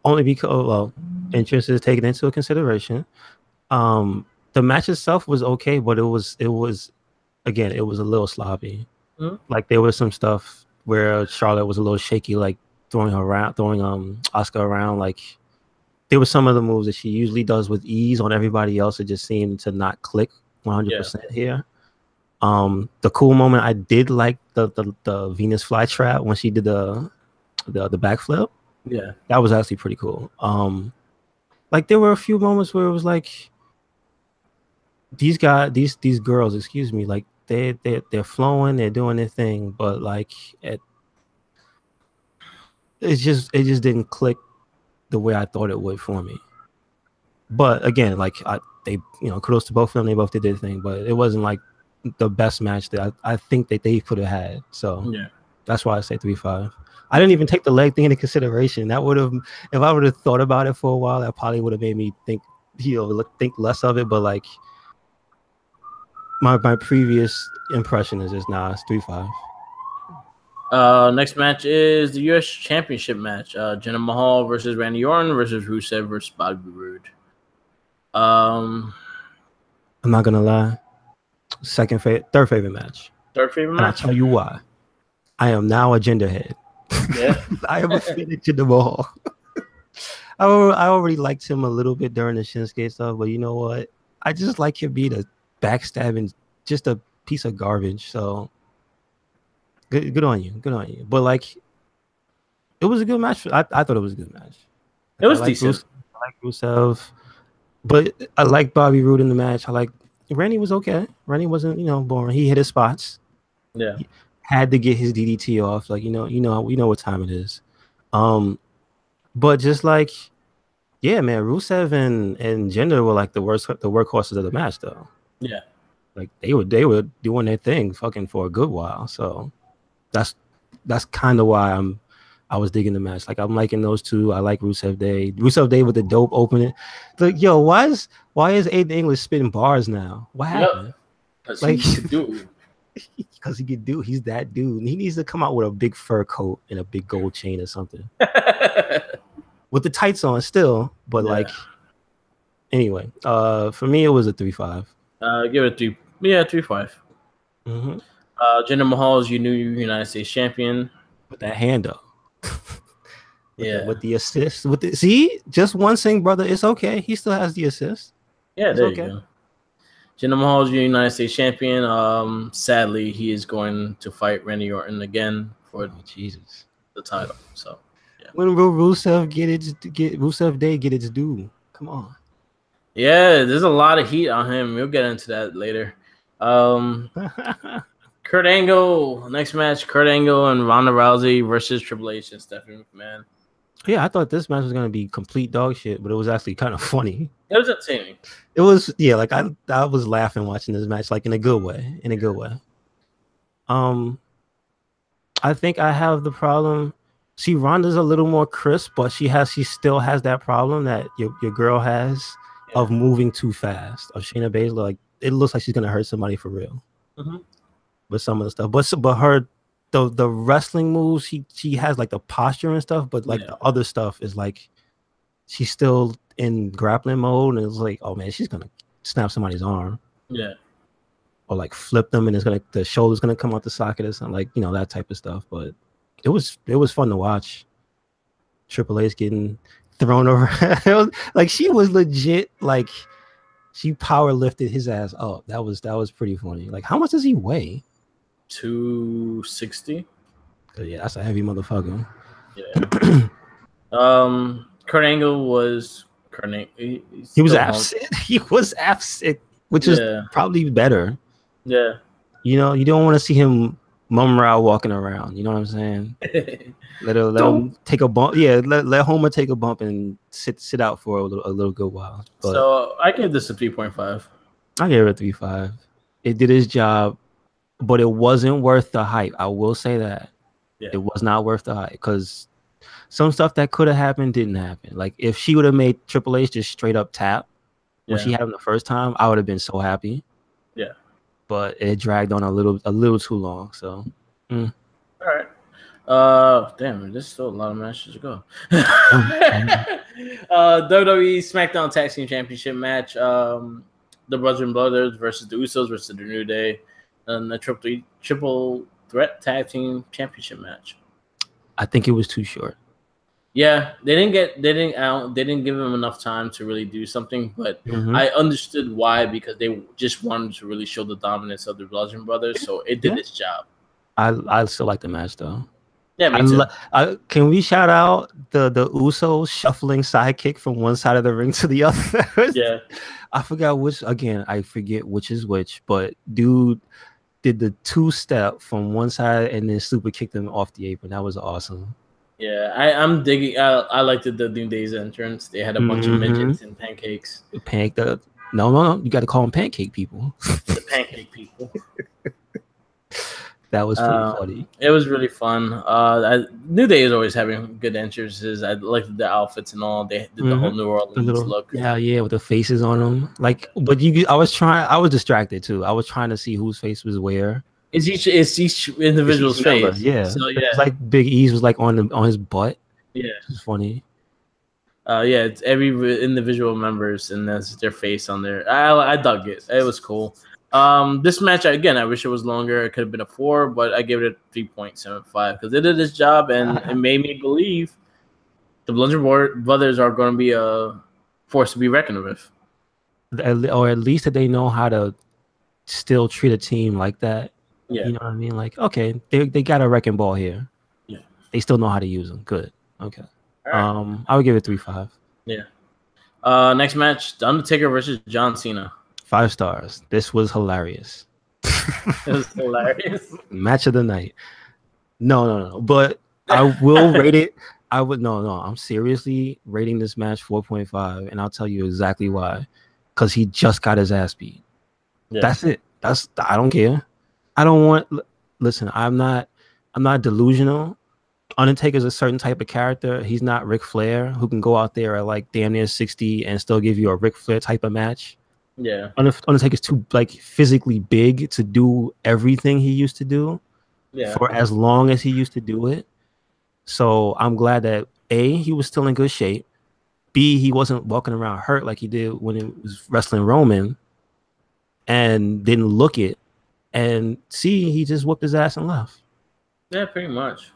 only because interest is taken into consideration. The match itself was okay, but it was again, it was a little sloppy. Mm-hmm. Like, there was some stuff where Charlotte was a little shaky, like throwing Asuka around. Like, there were some of the moves that she usually does with ease on everybody else. It just seemed to not click 100% here. The cool moment, I did like the Venus flytrap when she did the backflip. Yeah, that was actually pretty cool. Like, there were a few moments where it was like these girls, excuse me, like they're flowing, they're doing their thing, but like it just didn't click the way I thought it would for me. But again, like they kudos to both of them, they both did their thing, but it wasn't like the best match that I think that they could have had. So yeah, that's why I say 3.5. I didn't even take the leg thing into consideration. That would have, if I would have thought about it for a while, that probably would have made me think less of it. But like, my previous impression is just it's 3.5. Next match is the U.S. Championship match. Jinder Mahal versus Randy Orton versus Rusev versus Bobby Roode. I'm not gonna lie. Third favorite match. Third favorite match. And I'll tell you why. I am now a gender head. Yeah. I am a fan of Jinder Mahal. I already liked him a little bit during the Shinsuke stuff, but you know what? I just like him being a backstabbing, just a piece of garbage. So good on you. Good on you. But like, it was a good match. I thought it was a good match. It was decent. I like Rusev, but I like Bobby Roode in the match. I like Randy was okay. Randy wasn't, boring. He hit his spots. Yeah. He had to get his DDT off. Like, you know what time it is. But just like, yeah, man, Rusev and Jinder were like the workhorses of the match, though. Yeah. Like they were doing their thing fucking for a good while. So that's kind of why I was digging the match. Like I'm liking those two. I like Rusev Day with the dope opening. Like, yo, why is Aiden English spitting bars now? What happened? Because he could do. Because he could do. He's that dude. He needs to come out with a big fur coat and a big gold chain or something. With the tights on still, but like anyway, for me it was a 3-5. Give it a 3. Yeah, 3-5. Mm-hmm. Jinder Mahal is your new United States champion. With that hand up. with the assist. See, just one thing, brother. It's okay. He still has the assist. Yeah, there you go. Jinder Mahal is your United States champion. Sadly, he is going to fight Randy Orton again for the title. So yeah. When will Rusev Rusev Day get its due? Come on. Yeah, there's a lot of heat on him. We'll get into that later. Kurt Angle, next match, Kurt Angle and Ronda Rousey versus Triple H and Stephanie McMahon. Yeah, I thought this match was going to be complete dog shit, but it was actually kind of funny. It was entertaining. It was, yeah, like I was laughing watching this match, like in a good way. I think I have the problem. See, Ronda's a little more crisp, but she still has that problem that your girl has of moving too fast. Of Shayna Baszler, like it looks like she's gonna hurt somebody for real. Mm-hmm. With some of the stuff, but her the wrestling moves, she has like the posture and stuff, but like the other stuff is like she's still in grappling mode, and it's like, oh man, she's gonna snap somebody's arm. Yeah. Or like flip them, and the shoulder's gonna come out the socket or something, like that type of stuff. But it was fun to watch. Triple H getting thrown over, like she was legit, like she power lifted his ass up. That was pretty funny. Like, how much does he weigh? 260. Yeah, that's a heavy motherfucker. Yeah. Kurt Angle was he was absent. He was absent, which is probably better. Yeah. You don't want to see him mum rah walking around. You know what I'm saying? Let him take a bump. Yeah, let Homer take a bump and sit out for a little good while. But so I gave this a 3.5. I gave it a 3.5. It did its job, but it wasn't worth the hype. I will say that. Yeah. It was not worth the hype because some stuff that could have happened didn't happen. Like if she would have made Triple H just straight up tap when she had him the first time, I would have been so happy. Yeah. But it dragged on a little too long. So all right. Damn, there's still a lot of matches to go. WWE SmackDown Tag Team Championship match. The Brothers versus the Usos versus the New Day, and the triple threat tag team championship match. I think it was too short. Yeah, they didn't give him enough time to really do something, but I understood why, because they just wanted to really show the dominance of the Bludgeon Brothers, so it did its job. I still like the match though. Yeah, me too. Can we shout out the Usos shuffling sidekick from one side of the ring to the other? Yeah. I forget which is which, but dude did the 2-step from one side and then super kicked him off the apron. That was awesome. Yeah, I'm digging. I liked the New Day's entrance. They had a bunch of midgets and pancakes. No. You got to call them pancake people. The pancake people. That was pretty funny. It was really fun. New Day is always having good entrances. I liked the outfits and all. They did the whole New Orleans look. Yeah, with the faces on them. Like, but I was distracted too. I was trying to see whose face was where. It's each individual's face. Yeah. So yeah, it's like Big E's was like on his butt. Yeah, it's funny. Yeah, it's every individual members and that's their face on there. I dug it. It was cool. This match again, I wish it was longer. It could have been a 4, but I gave it a 3.75 because it did its job and it made me believe the Bludgeon Brothers are going to be a force to be reckoned with, or at least that they know how to still treat a team like that. Yeah, you know what I mean. Like, okay, they got a wrecking ball here. Yeah, they still know how to use them. Good. Okay. Right. I would give it 3.5. Yeah. Next match: The Undertaker versus John Cena. 5 stars. This was hilarious. It was hilarious. Match of the night. No. But I will rate it. I'm seriously rating this match 4.5, and I'll tell you exactly why. Because he just got his ass beat. Yeah. That's it. I don't care. I don't want. Listen, I'm not delusional. Undertaker's a certain type of character. He's not Ric Flair, who can go out there at like damn near 60 and still give you a Ric Flair type of match. Yeah, Undertaker's too like physically big to do everything he used to do. Yeah, for as long as he used to do it. So I'm glad that A, he was still in good shape. B, he wasn't walking around hurt like he did when he was wrestling Roman and didn't look it. And C, he just whooped his ass and left. Yeah, pretty much.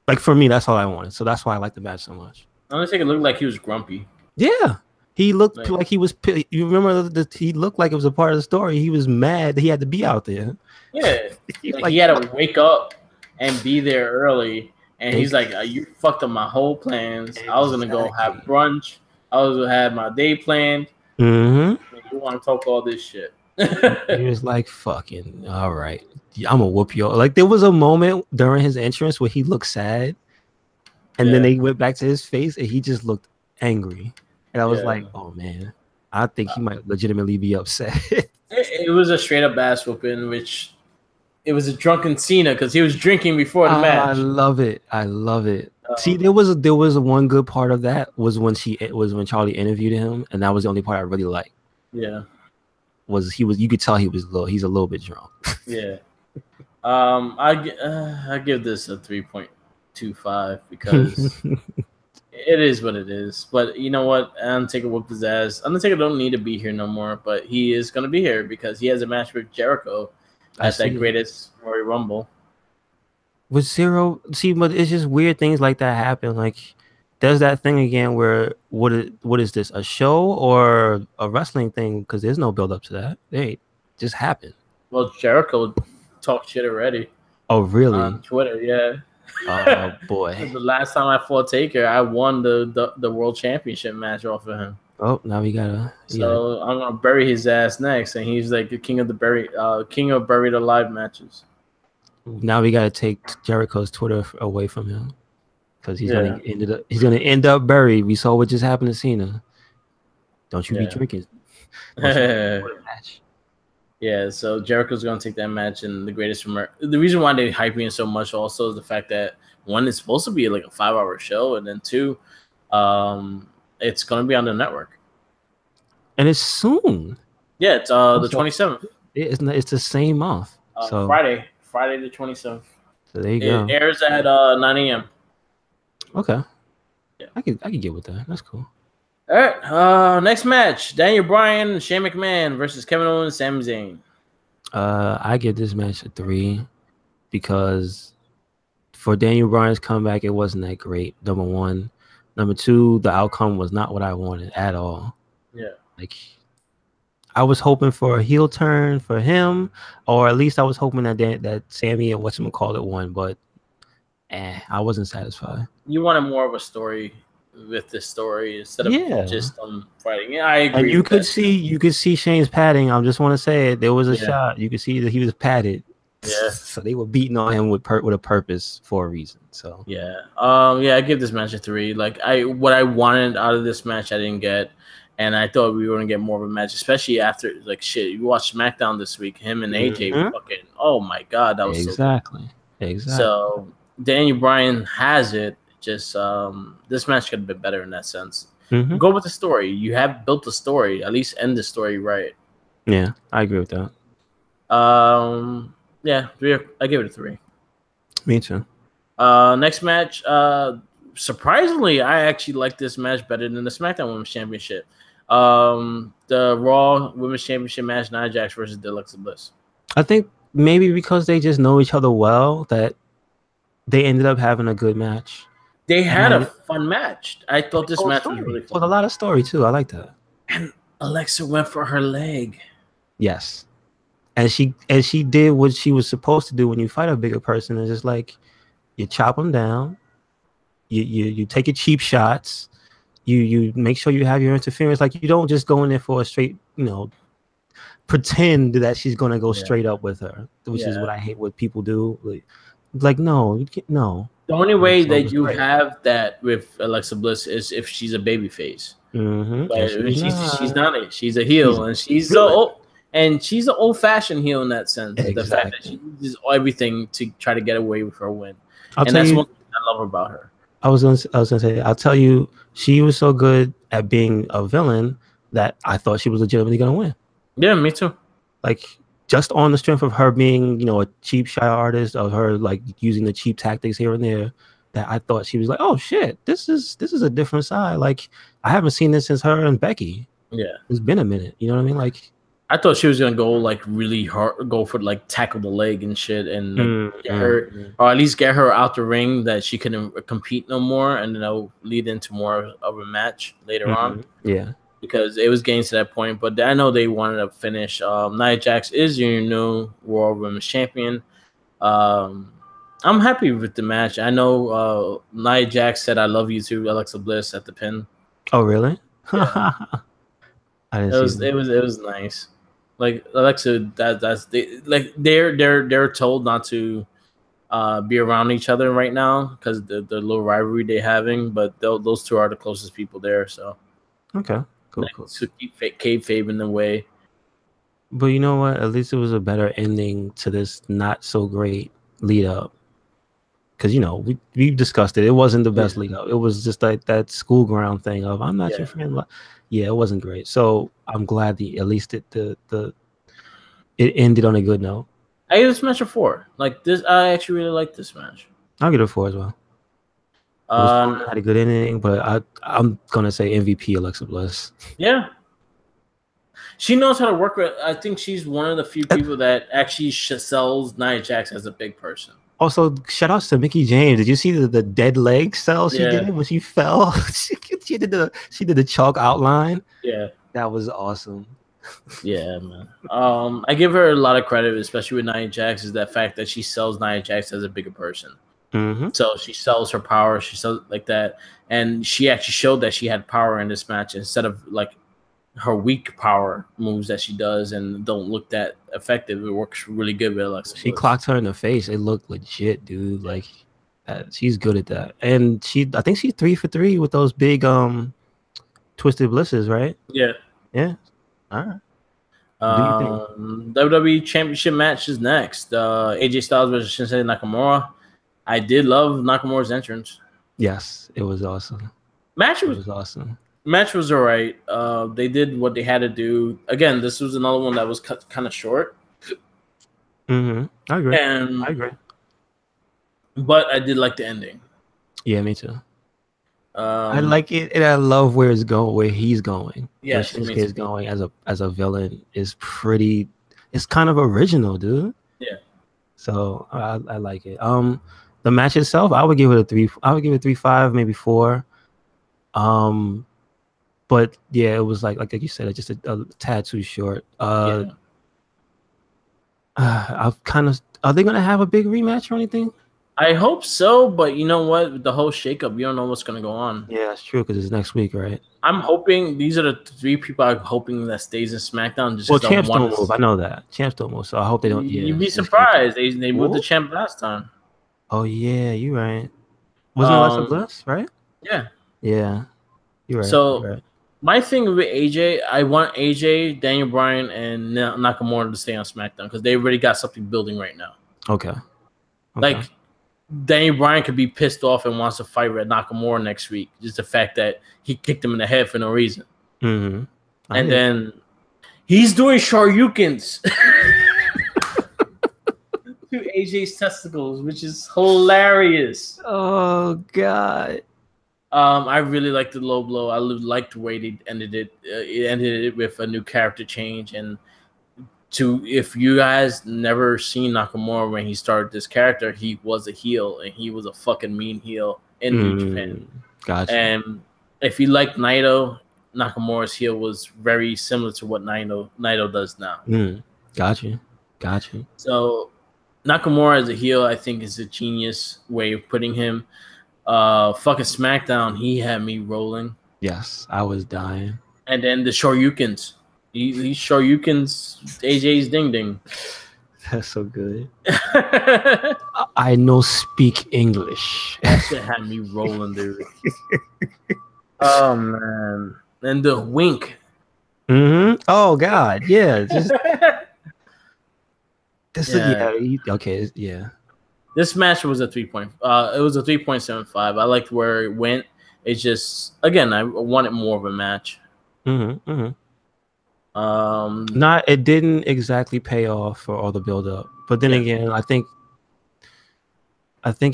Like, for me, that's all I wanted. So that's why I like the match so much. Undertaker looked like he was grumpy. Yeah. He looked like he was... You remember he looked like it was a part of the story. He was mad that he had to be out there. Yeah. He had to wake up and be there early. And he's like, you fucked up my whole plans. Exactly. I was going to go have brunch. I was going to have my day planned. Mm-hmm. You want to talk all this shit. He was like, fucking, all right. I'm going to whoop you. Like, there was a moment during his entrance where he looked sad. And then they went back to his face and he just looked angry. And I was like, oh, man, I think he might legitimately be upset. It was a straight up ass whooping, which it was a drunken Cena because he was drinking before the match. I love it. See, there was one good part of that was when Charlie interviewed him, and that was the only part I really liked. Yeah, you could tell he's a little bit drunk. Yeah. I give this a 3.25 because it is what it is. But you know what? Undertaker whooped his ass. Undertaker don't need to be here no more, but he is going to be here because he has a match with Jericho at that greatest Royal Rumble. With Zero, see, but it's just weird things like that happen. Like, there's that thing again where what is this, a show or a wrestling thing? Because there's no build up to that. They just happen. Well, Jericho talked shit already. Oh, really? On Twitter, yeah. Oh boy! The last time I fought Taker, I won the world championship match off of him. Oh, now we gotta. So I'm gonna bury his ass next, and he's like the king of buried alive matches. Now we gotta take Jericho's Twitter away from him because he's gonna end up buried. We saw what just happened to Cena. Don't you be drinking? Yeah, so Jericho's gonna take that match, and the greatest from the reason why they're hyping it so much also is the fact that one, it's supposed to be like a 5-hour show, and then two, it's gonna be on the network. And it's soon. Yeah, it's the 27th. It's the same month. So Friday the 27th. So there you go. It airs at 9 a.m. Okay. Yeah, I can get with that. That's cool. All right. Next match: Daniel Bryan, Shane McMahon versus Kevin Owens, Sami Zayn. I give this match a 3 because for Daniel Bryan's comeback, it wasn't that great. Number one. Number two, the outcome was not what I wanted at all. Yeah. Like, I was hoping for a heel turn for him, or at least I was hoping that Sammy and whatchamacallit won, but I wasn't satisfied. You wanted more of a story with this story instead of just fighting. Yeah, I agree. And you could see Shane's padding. I just want to say it. There was a shot. You could see that he was padded. Yeah. So they were beating on him with a purpose for a reason. So I give this match a 3. Like what I wanted out of this match I didn't get, and I thought we were gonna get more of a match, especially after like shit. You watched SmackDown this week, him and AJ fucking. Oh my god, that was exactly. So Daniel Bryan has it. Just this match could have been better in that sense. Mm-hmm. Go with the story. You have built the story. At least end the story right. Yeah, I agree with that. Yeah, 3. I give it a 3. Me too. Next match. Surprisingly, I actually like this match better than the SmackDown Women's Championship. The Raw Women's Championship match, Nia Jax versus Alexa Bliss. I think maybe because they just know each other well that they ended up having a good match. They had a fun match. I thought this match was really fun. With a lot of story too. I like that. And Alexa went for her leg. Yes. And she did what she was supposed to do when you fight a bigger person. It's just like you chop them down, you take your cheap shots, you make sure you have your interference. Like you don't just go in there for a straight, pretend that she's gonna go straight up with her, which is what I hate what people do. Like no, you can't, no. The only way that you have that with Alexa Bliss is if she's a babyface. Mm-hmm. But she's not. She's a heel, and she's an old-fashioned heel in that sense. Exactly. The fact that she uses everything to try to get away with her win, One thing I love about her. I was gonna say, I'll tell you, she was so good at being a villain that I thought she was legitimately gonna win. Yeah, me too. Like just on the strength of her being, a cheap shot artist, of her like using the cheap tactics here and there, that I thought she was like, oh shit, this is a different side. Like I haven't seen this since her and Becky. Yeah, it's been a minute. You know what I mean? Like I thought she was gonna go like really hard, go for like tackle the leg and shit, and get her, or at least get her out the ring that she couldn't compete no more, and then that'll lead into more of a match later on. Yeah. Because it was getting to that point, but I know they wanted to finish. Nia Jax is your new World Women's Champion. I'm happy with the match. I know Nia Jax said "I love you" to Alexa Bliss at the pin. Oh, really? Yeah. I didn't see it was nice. Like Alexa, they're told not to be around each other right now because the little rivalry they're having. But those two are the closest people there. So okay. Cool. To keep kayfabe in the way. But you know what? At least it was a better ending to this not so great lead up. Because we discussed it. It wasn't the best lead up. It was just like that school ground thing of I'm not your friend. Yeah, it wasn't great. So I'm glad at least it ended on a good note. I give this match a 4. Like this, I actually really like this match. I'll give it a 4 as well. It was fun, had a good ending, but I'm gonna say MVP Alexa Bliss. Yeah, she knows how to work with. I think she's one of the few people that actually sells Nia Jax as a big person. Also, shout outs to Mickie James. Did you see the dead leg sell she did when she fell? she did the chalk outline. Yeah, that was awesome. Yeah, man. I give her a lot of credit, especially with Nia Jax, is that fact that she sells Nia Jax as a bigger person. Mm-hmm. So she sells her power. She sells like that, and she actually showed that she had power in this match instead of like her weak power moves that she does and don't look that effective. It works really good with Alexa. She clocked her in the face. It looked legit, dude. Like she's good at that, and I think she's 3 for 3 with those big twisted blisses, right? Yeah. All right. WWE Championship match is next. AJ Styles versus Shinsuke Nakamura. I did love Nakamura's entrance. Yes, it was awesome. Match was awesome. Match was all right. They did what they had to do. Again, this was another one that was cut kind of short. Mm-hmm. I agree. I agree. But I did like the ending. Yeah, me too. I like it, and I love where he's going. Yes, where Shinsuke is going as a villain is pretty. It's kind of original, dude. Yeah. So I like it. The match itself, I would give it a 3. I would give it 3.5, maybe 4. But yeah, it was like you said, it's just a tad too short. I've kind of. Are they gonna have a big rematch or anything? I hope so, but you know what? The whole shakeup, you don't know what's gonna go on. Yeah, that's true because it's next week, right? I'm hoping these are the 3 people I'm hoping that stays in SmackDown. Well, champs don't move. I know that champs don't move, so I hope they don't. You'd be surprised. They moved the champ last time. Oh yeah, you're right. Wasn't Alexa Bliss, right? Yeah. Yeah, you're right. So you're right. My thing with AJ, I want AJ, Daniel Bryan, and Nakamura to stay on SmackDown because they already got something building right now. Okay. Like Daniel Bryan could be pissed off and wants to fight with Nakamura next week. Just the fact that he kicked him in the head for no reason. Mm-hmm. And then he's doing Shoryukens to AJ's testicles, which is hilarious. Oh God. I really liked the low blow. I liked the way they ended it. It ended it with a new character change. And if you guys never seen Nakamura when he started this character, he was a heel, and he was a fucking mean heel in New Japan. Gotcha. And if you like Naito, Nakamura's heel was very similar to what Naito does now. Gotcha. So Nakamura as a heel, I think, is a genius way of putting him. Fucking SmackDown, he had me rolling. Yes, I was dying. And then the Shoryukens. He Shoryukens AJ's ding ding. That's so good. I know speak English. That shit had me rolling, dude. Oh man. And the wink. Oh god, yeah. Yeah. This match was a 3 point. It was a 3.75. I liked where it went. It's just, again, I wanted more of a match. It didn't exactly pay off for all the build up, but then again, I think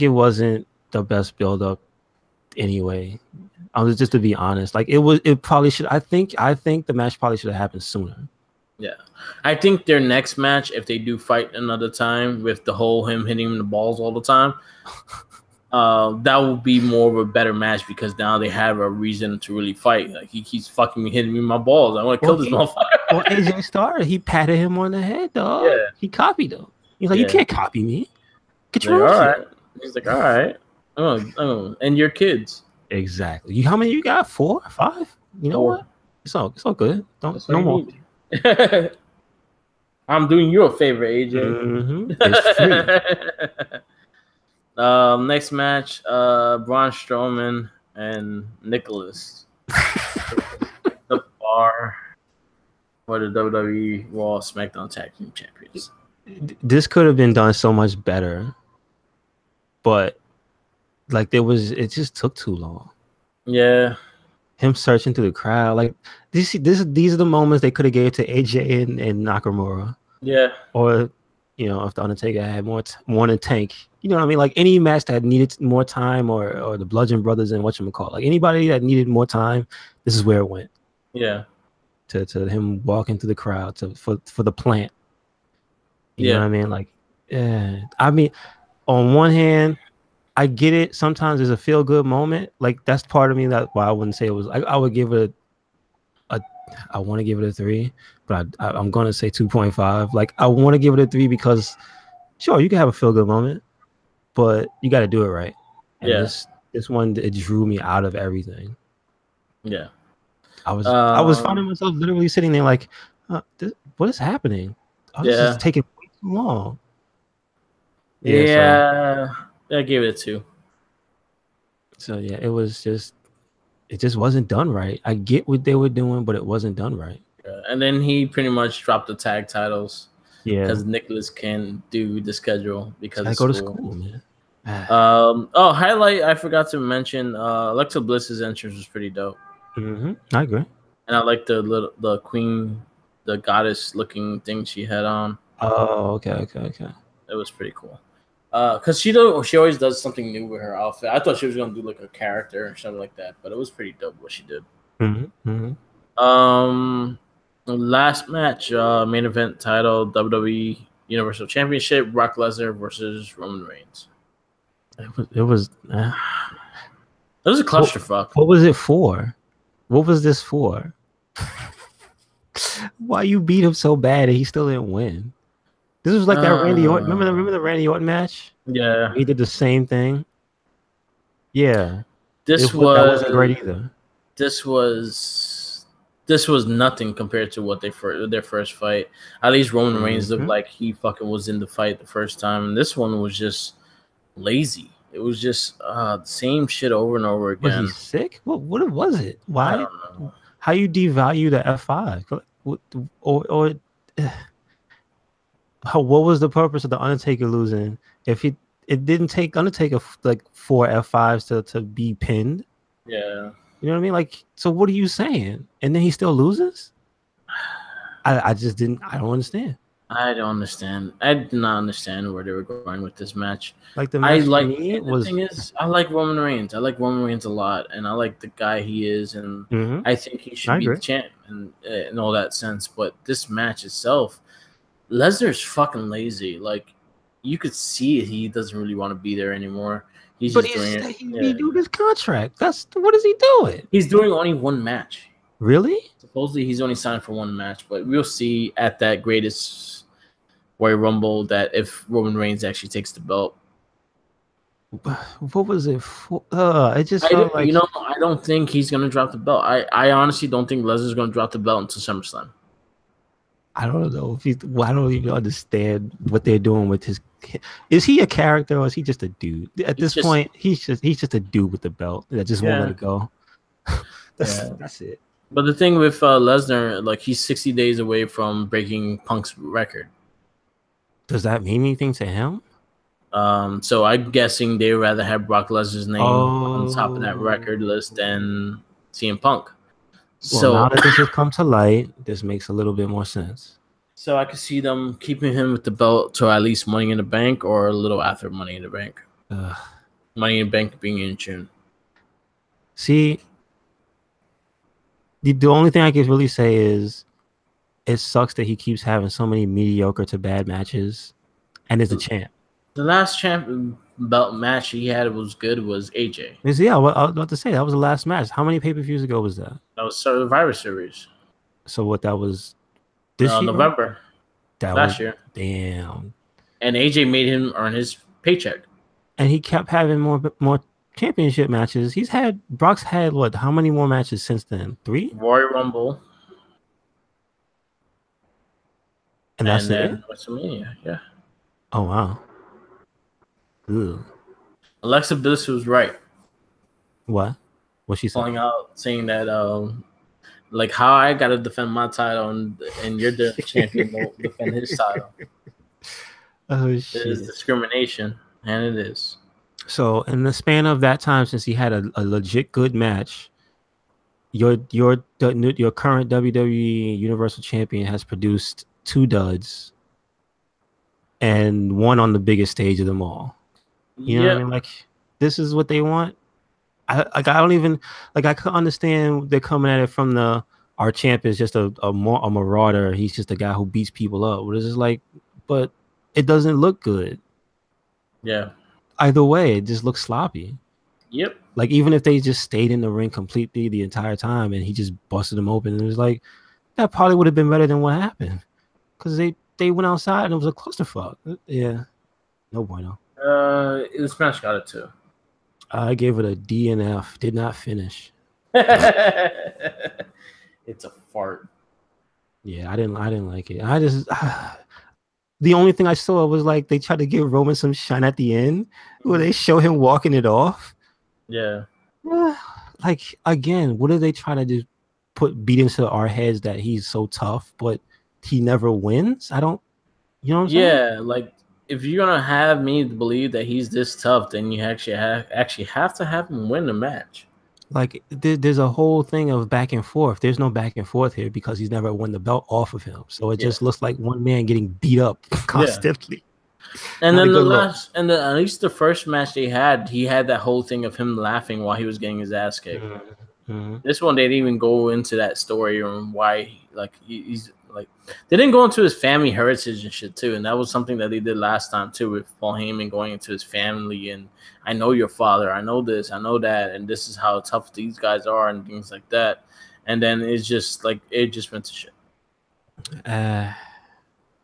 it wasn't the best build up anyway. Just to be honest, like it probably should. I think the match probably should have happened sooner. Yeah, I think their next match, if they do fight another time with the whole him hitting him in the balls all the time, that will be more of a better match because now they have a reason to really fight. Like he keeps fucking me, hitting me in my balls. I want to kill this motherfucker. Well, AJ started. He patted him on the head, dog. Yeah. He copied him. He's like, you can't copy me. Get your own shit. He's like, all right. Oh, and your kids. Exactly. How many you got? 4, 5? You know what? It's all good. No more. I'm doing you a favor, AJ. It's free. Next match, Braun Strowman and Nicholas. The bar for the WWE Raw SmackDown Tag Team Champions. This could have been done so much better, but like it just took too long. Yeah. Him searching through the crowd, like these are the moments they could have gave to AJ and Nakamura. Yeah. Or, if the Undertaker had more than Tank, you know what I mean? Like any match that needed more time, or the Bludgeon Brothers and whatchamacallit, like anybody that needed more time, this is where it went. Yeah. To him walking through the crowd for the plant. You know what I mean? Like, yeah. I mean, on one hand, I get it. Sometimes there's a feel good moment. Like that's part of me that why I wouldn't say it was. I would give it I want to give it a 3, but I'm gonna say 2.5. Like I want to give it a 3 because sure you can have a feel good moment, but you got to do it right. And this one, it drew me out of everything. Yeah, I was finding myself literally sitting there like, what is happening? This is taking way too long. Yeah. I gave it a 2. So yeah, it just wasn't done right. I get what they were doing, but it wasn't done right. Yeah. And then he pretty much dropped the tag titles. Yeah, because Nicholas can do the schedule because I go to school, man. Highlight I forgot to mention. Alexa Bliss's entrance was pretty dope. I agree. And I like the queen, the goddess looking thing she had on. Oh, okay. It was pretty cool. Because she always does something new with her outfit. I thought she was gonna do like a character or something like that, but it was pretty dope what she did. Last match, main event title, WWE Universal Championship, Brock Lesnar versus Roman Reigns. It was a clusterfuck. What was it for? What was this for? Why you beat him so bad and he still didn't win? This was like that Randy Orton. Remember the Randy Orton match? Yeah, he did the same thing. Yeah, that wasn't great either. This was nothing compared to what their first fight. At least Roman Reigns looked like he fucking was in the fight the first time. And this one was just lazy. It was just the same shit over and over again. Was he sick? What was it? Why? I don't know. How you devalue the F5? What was the purpose of the Undertaker losing if it didn't take Undertaker like 4 F5s to be pinned? Yeah. You know what I mean? Like, so what are you saying? And then he still loses? I just didn't. I don't understand. I don't understand. I did not understand where they were going with this match. Like the I match for like, me and the was. thing is, I like Roman Reigns. I like Roman Reigns a lot, and I like the guy he is, and I think he should I be the agree. champ in all that sense. But this match itself, Lesnar's fucking lazy. Like, you could see he doesn't really want to be there anymore. He's But just doing it. he Yeah. renewed his contract. That's what is he doing? He's doing only one match. Really? Supposedly, he's only signed for one match, but we'll see at that greatest Royal Rumble that if Roman Reigns actually takes the belt. What was it for? It just I felt like, I don't think he's gonna drop the belt. I honestly don't think Lesnar's gonna drop the belt until SummerSlam. I don't know if he's. Well, I don't even understand what they're doing with his. Is he a character or is he just a dude? At this point, he's just a dude with the belt that just won't let it go. That's it. But the thing with Lesnar, like, he's 60 days away from breaking Punk's record. Does that mean anything to him? So I'm guessing they'd rather have Brock Lesnar's name on top of that record list than CM Punk. Well, so now that this has come to light, this makes a little bit more sense. So I could see them keeping him with the belt to at least Money in the Bank or a little after Money in the Bank. Money in the Bank being in June. See, the only thing I can really say is it sucks that he keeps having so many mediocre to bad matches and is a champ. The last champ belt match he had was good was AJ. Yeah, I was about to say that was the last match. How many pay-per-views ago was that? That was Survivor Series. So what that was this year? November. Last year. Damn. And AJ made him earn his paycheck. And he kept having more championship matches. Brock's had what? How many more matches since then? 3? Royal Rumble. And that's then WrestleMania, yeah. Oh wow. Ugh. Alexa Bliss was right. What she said? Calling out, saying that like, how I gotta defend my title and you're the champion won't defend his title. Oh shit! It is discrimination, and it is. So in the span of that time, since he had a legit good match, your current WWE Universal Champion has produced 2 duds and one on the biggest stage of them all. You know what I mean? Like, this is what they want. I don't even I could understand they're coming at it from our champ is just a marauder. He's just a guy who beats people up. What is this like? But it doesn't look good. Yeah. Either way, it just looks sloppy. Yep. Like, even if they just stayed in the ring completely the entire time and he just busted them open, it was like, that probably would have been better than what happened. Because they went outside and it was a clusterfuck. Yeah. No bueno. This match got it too. I gave it a D and F. Did not finish. It's a fart. Yeah, I didn't like it. I just the only thing I saw was like they tried to give Roman some shine at the end where they show him walking it off. Yeah. Like, again, what are they trying to do? Beat into our heads that he's so tough, but he never wins? I don't, you know what I'm saying? Yeah, like, if you're gonna have me believe that he's this tough, then you actually have to have him win the match. Like, there's a whole thing of back and forth. There's no back and forth here because he's never won the belt off of him. So it just looks like one man getting beat up constantly. And then at least the first match they had, he had that whole thing of him laughing while he was getting his ass kicked. Mm-hmm. This one, they didn't even go into that story or why, he's like, they didn't go into his family heritage and shit too, and that was something that they did last time too, with Paul Heyman going into his family and I know your father, I know this, I know that, and this is how tough these guys are and things like that. And then it's just like it just went to shit.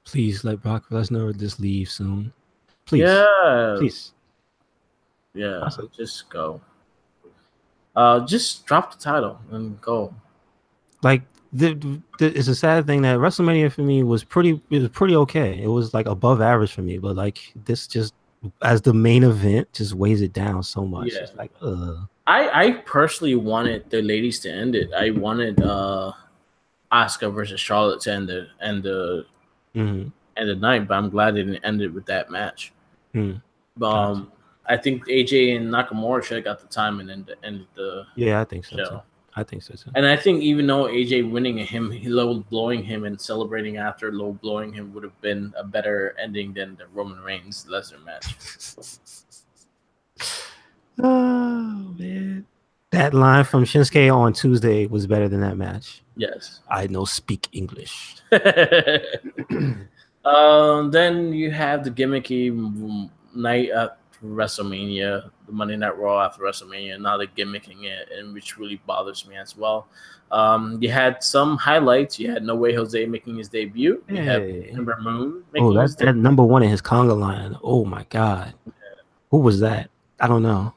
Please let Brock Lesnar just leave soon. Please. Yeah. Please. Yeah. Awesome. Just go. Just drop the title and go. Like, it's a sad thing that WrestleMania for me was pretty okay. It was like above average for me, but like this just as the main event just weighs it down so much. Yeah. It's like, I personally wanted the ladies to end it. I wanted Asuka versus Charlotte to end the night, but I'm glad they didn't end it with that match. I think AJ and Nakamura should have got the time and ended the I think so show. I think so too. And I think even though AJ winning him, low blowing him and celebrating after low blowing him would have been a better ending than the Roman Reigns Lesnar match. Oh man, that line from Shinsuke on Tuesday was better than that match. Yes, I know speak English. Then you have the gimmicky night at WrestleMania, the Monday Night Raw after WrestleMania. Now they're gimmicking it, and which really bothers me as well. You had some highlights. You had No Way Jose making his debut. You had Ember Moon making his debut. That number one in his conga line. Oh my god, who was that? I don't know.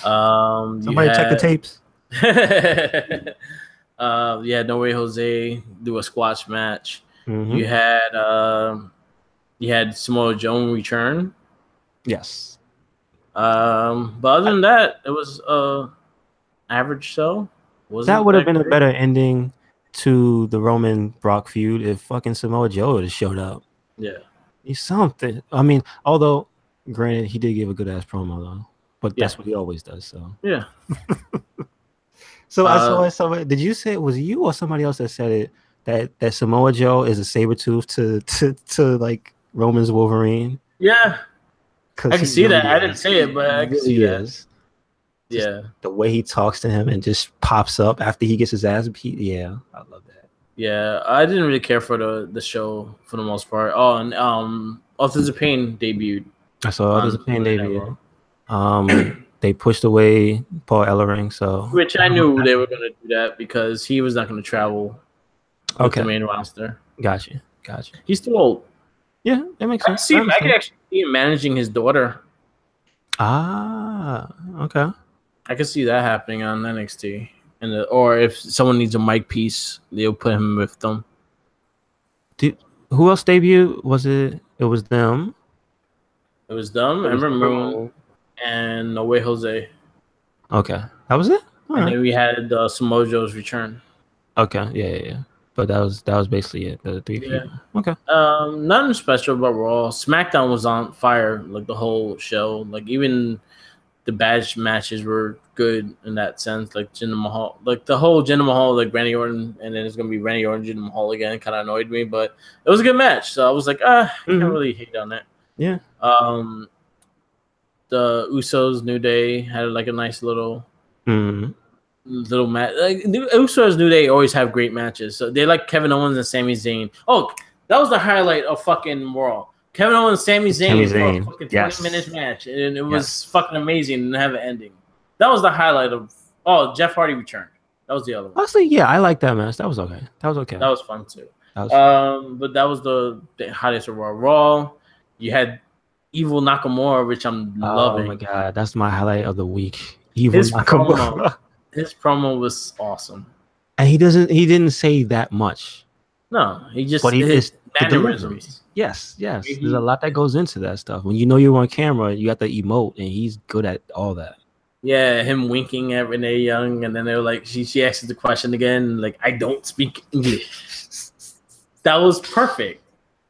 Somebody check the tapes. Yeah, No Way Jose do a squash match. Mm-hmm. You had Samoa Joe return. Yes. But other than that, it was average show. That would have been a better ending to the Roman Brock feud if fucking Samoa Joe would have showed up. Yeah. He's something. I mean, although granted he did give a good ass promo though. But that's what he always does. So yeah. So I saw. Did you say it was you or somebody else that said it that Samoa Joe is a Sabretooth to like Roman's Wolverine? Yeah, I can see that. I didn't say it, but I can see that. Yeah, the way he talks to him and just pops up after he gets his ass beat. Yeah, I love that. Yeah, I didn't really care for the show for the most part. Oh, and Authors of Pain debuted. I saw Authors of Pain debut. They pushed away Paul Ellering, so which I knew they were gonna do that because he was not gonna travel with the main roster. Gotcha. He's too old. Yeah, that makes sense. I can actually see him managing his daughter. Ah, okay. I could see that happening on NXT, or if someone needs a mic piece, they'll put him with them. Who else debuted? Was it? It was them. It was them. Ember Moon. And No Way Jose. Okay, that was it. Then we had Samoa Joe's return. Okay, yeah. But that was basically it. The three people. Okay. Nothing special about Raw. SmackDown was on fire like the whole show. Like even the badge matches were good in that sense. Like Jinder Mahal, like the whole Jinder Mahal, like Randy Orton, and then it's gonna be Randy Orton, Jinder Mahal again. Kind of annoyed me, but it was a good match. So I was like, I can't really hate on it. Yeah. The Usos New Day had like a nice little match. Like the Usos New Day always have great matches. So they like Kevin Owens and Sami Zayn. Oh, that was the highlight of fucking Raw. Kevin Owens and Sami Zayn for a fucking 20-minute match, and it was fucking amazing and have an ending. That was the highlight of. Oh, Jeff Hardy returned. That was the other one. Honestly, yeah, I like that match. That was okay. That was fun too. But that was the highlights of Raw. Raw, you had Evil Nakamura, which I'm loving. Oh my god, that's my highlight of the week. Evil Nakamura. His promo was awesome, and he didn't say that much. No, he just. But he just mannerisms. Yes. There's a lot that goes into that stuff. When you know you're on camera, you got to emote, and he's good at all that. Yeah, him winking at Renee Young, and then they were like, she asks the question again, like, I don't speak English. That was perfect.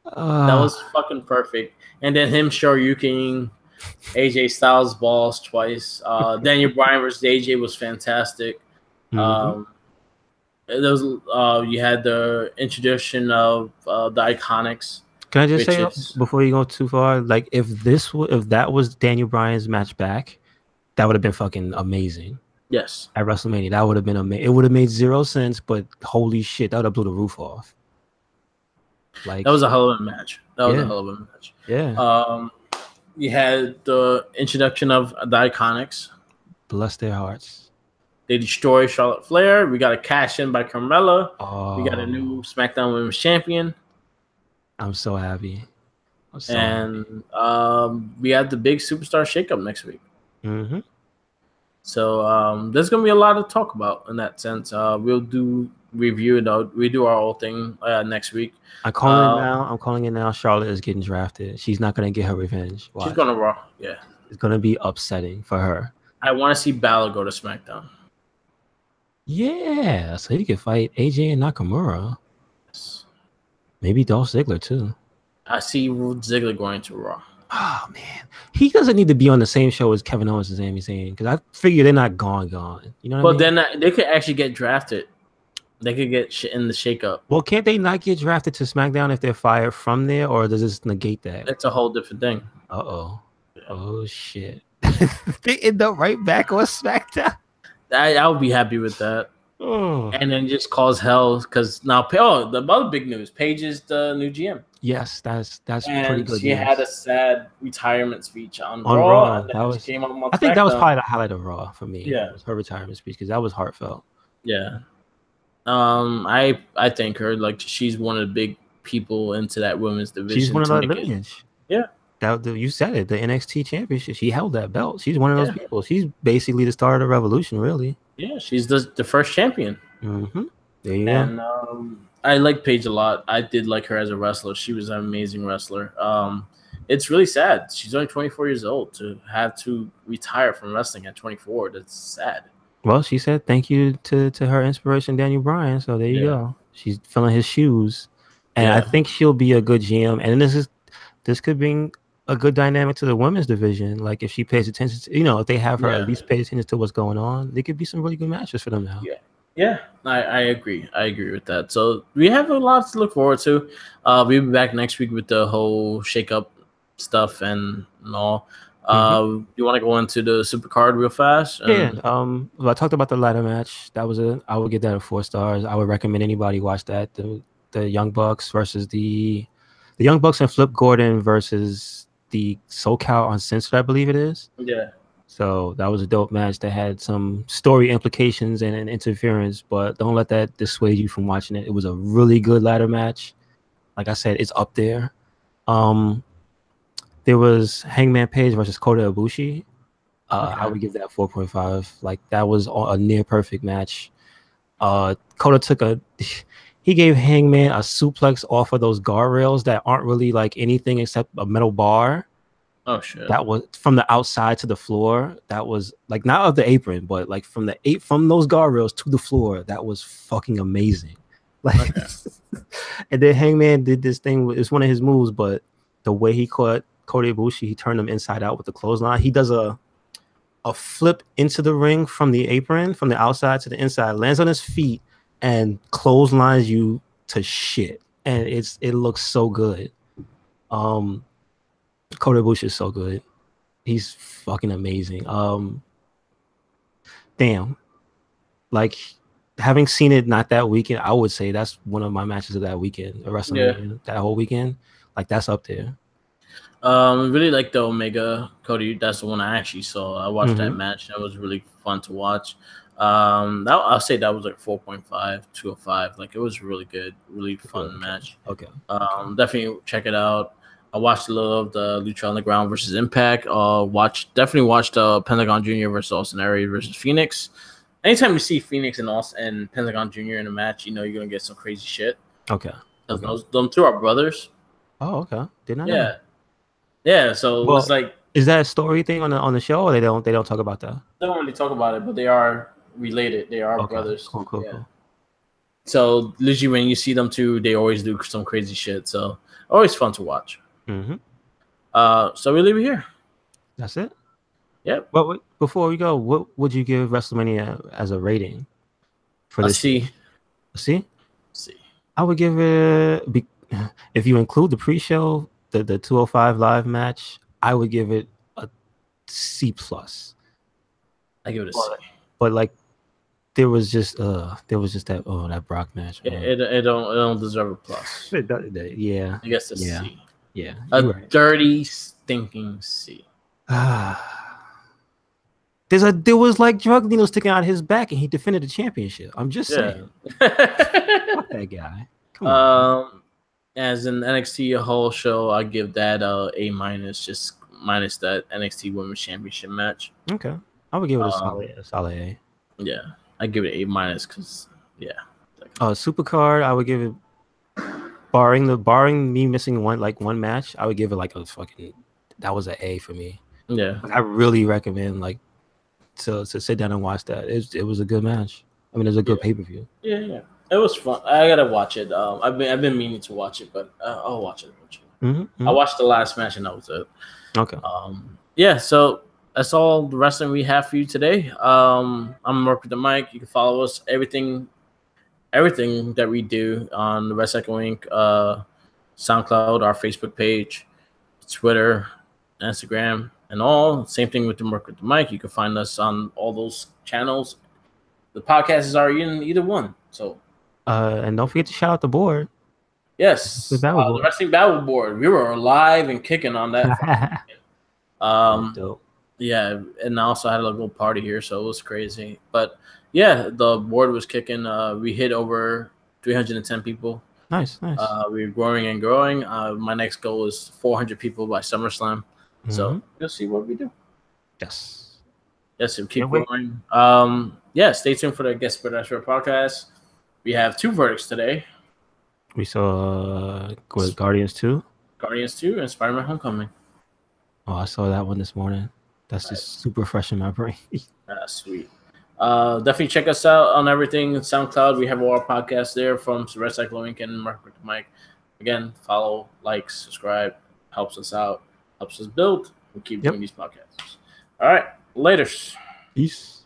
That was fucking perfect. And then him Shoryuking AJ Styles balls twice. Daniel Bryan versus AJ was fantastic. You had the introduction of the Iconics. Can I just say before you go too far, like if that was Daniel Bryan's match back, that would have been fucking amazing. Yes, at WrestleMania, that would have been amazing. It would have made zero sense, but holy shit, that would have blew the roof off. Like that was a hell of a match. Yeah. You had the introduction of the Iconics. Bless their hearts. They destroy Charlotte Flair. We got a cash in by Carmella. We got a new SmackDown Women's Champion. I'm so happy. We have the big superstar shakeup next week. Mm-hmm. So there's gonna be a lot to talk about in that sense. We'll do review it. We do our whole thing next week. I'm calling it now. Charlotte is getting drafted. She's not gonna get her revenge. Watch. She's gonna Raw. Yeah, it's gonna be upsetting for her. I want to see Balor go to SmackDown. Yeah, so he could fight AJ and Nakamura. Yes. Maybe Dolph Ziggler too. I see Ziggler going to Raw. Oh man, he doesn't need to be on the same show as Kevin Owens and Sami Zayn because I figure they're not gone. You know what I mean? Then they could actually get drafted. They could get in the shakeup. Well, can't they not get drafted to SmackDown if they're fired from there, or does this negate that? It's a whole different thing. Yeah. Oh shit! They end up right back on SmackDown. I would be happy with that. Oh. And then just cause hell because now the other big news, Paige is the new GM. Yes, that's and pretty good. She had a sad retirement speech on Raw. And then came on I think that was probably the highlight of Raw for me. Yeah, it was her retirement speech because that was heartfelt. Yeah, I think her like she's one of the big people into that women's division. She's one of the lineage. Yeah. You said it, the NXT championship. She held that belt. She's one of those people. She's basically the start of the revolution, really. Yeah, she's the first champion. Mm-hmm. There you go. I like Paige a lot. I did like her as a wrestler. She was an amazing wrestler. It's really sad. She's only 24 years old to have to retire from wrestling at 24. That's sad. Well, she said thank you to her inspiration, Daniel Bryan. So there you go. She's filling his shoes. And I think she'll be a good GM. And this could bring a good dynamic to the women's division. Like if she pays attention to, if they have her at least pay attention to what's going on, there could be some really good matches for them now. Yeah, I agree. I agree with that. So we have a lot to look forward to. We'll be back next week with the whole shake-up stuff and all. You want to go into the supercard real fast? Well, I talked about the ladder match. I would give that 4 stars. I would recommend anybody watch that. The Young Bucks versus the Young Bucks and Flip Gordon versus the SoCal Uncensored, I believe it is. Yeah. So that was a dope match that had some story implications and interference, but don't let that dissuade you from watching it. It was a really good ladder match. Like I said, it's up there. There was Hangman Page versus Kota Ibushi. I would give that 4.5. Like that was a near perfect match. Kota he gave Hangman a suplex off of those guardrails that aren't really like anything except a metal bar. Oh shit! That was from the outside to the floor. That was like not of the apron, but like from those guardrails to the floor. That was fucking amazing. Like, and then Hangman did this thing. It's one of his moves, but the way he caught Kota Ibushi, he turned him inside out with the clothesline. He does a flip into the ring from the apron, from the outside to the inside, lands on his feet, and clotheslines you to shit. And it looks so good. Kota Ibushi is so good. He's fucking amazing. Damn. Like having seen it not that weekend, I would say that's one of my matches of that weekend. WrestleMania, that whole weekend. Like that's up there. Really like the Omega Cody. That's the one I actually saw. I watched that match. That was really fun to watch. I'll say that was like 4.5, 2 of 5. Like it was really good, really fun match. Okay. Definitely check it out. I watched a little of the Lucha Underground versus Impact. Definitely watched Pentagon Jr. versus Austin Aries versus Phoenix. Anytime you see Phoenix and Pentagon Jr. in a match, you know you're gonna get some crazy shit. Okay. Those two are brothers. Oh, okay. Didn't I know? Yeah. So it's like, is that a story thing on the show, or they don't talk about that? They don't really talk about it, but they are related. They are brothers. Cool. So usually when you see them two, they always do some crazy shit. So always fun to watch. So we leave it here. That's it. Yep. But before we go, what would you give WrestleMania as a rating for this? C. C. I would give it, if you include the pre-show, the 205 live match, I would give it a C+. I give it a C. But like there was just that Brock match. It don't deserve a plus. Yeah. I guess a C. Yeah. A dirty, stinking C. There was like drug needles sticking out his back, and he defended the championship. I'm just saying. Fuck that guy. Come on. As an NXT whole show, I give that A-, just minus that NXT Women's Championship match. Okay, I would give it a solid A. Yeah, I give it A- because Supercard, I would give it, barring me missing one match, I would give it like a fucking, that was an A for me. Yeah, I really recommend like to sit down and watch that. It was a good match. I mean, it was a good pay-per-view. Yeah, it was fun. I gotta watch it. I've been meaning to watch it, but I'll watch it eventually. I watched the last match and that was it. Okay. Yeah, so that's all the wrestling we have for you today. I'm Mark with the mic. You can follow us everything that we do on the Wrestling Inc. SoundCloud, our Facebook page, Twitter, Instagram, and all. Same thing with the Mark with the mic. You can find us on all those channels. The podcast is already in either one. So, and don't forget to shout out the board. Yes, the Wrestling Babble board. We were live and kicking on that. Dope. Yeah, and I also had a little party here, so it was crazy. But yeah, the board was kicking. We hit over 310 people. Nice. We're growing and growing. My next goal is 400 people by SummerSlam. So we'll see what we do. Yes, we'll keep growing. Stay tuned for the Guest Producer podcast. We have 2 verdicts today. We saw Guardians 2? Guardians 2 and Spider-Man Homecoming. Oh, I saw that one this morning. That's just super fresh in my brain. Sweet. Definitely check us out on everything. SoundCloud, we have all our podcasts there from Wrestling Inc. and Mark with the Mic. Again, follow, like, subscribe. Helps us out. Helps us build. We'll keep doing these podcasts. All right. Later. Peace.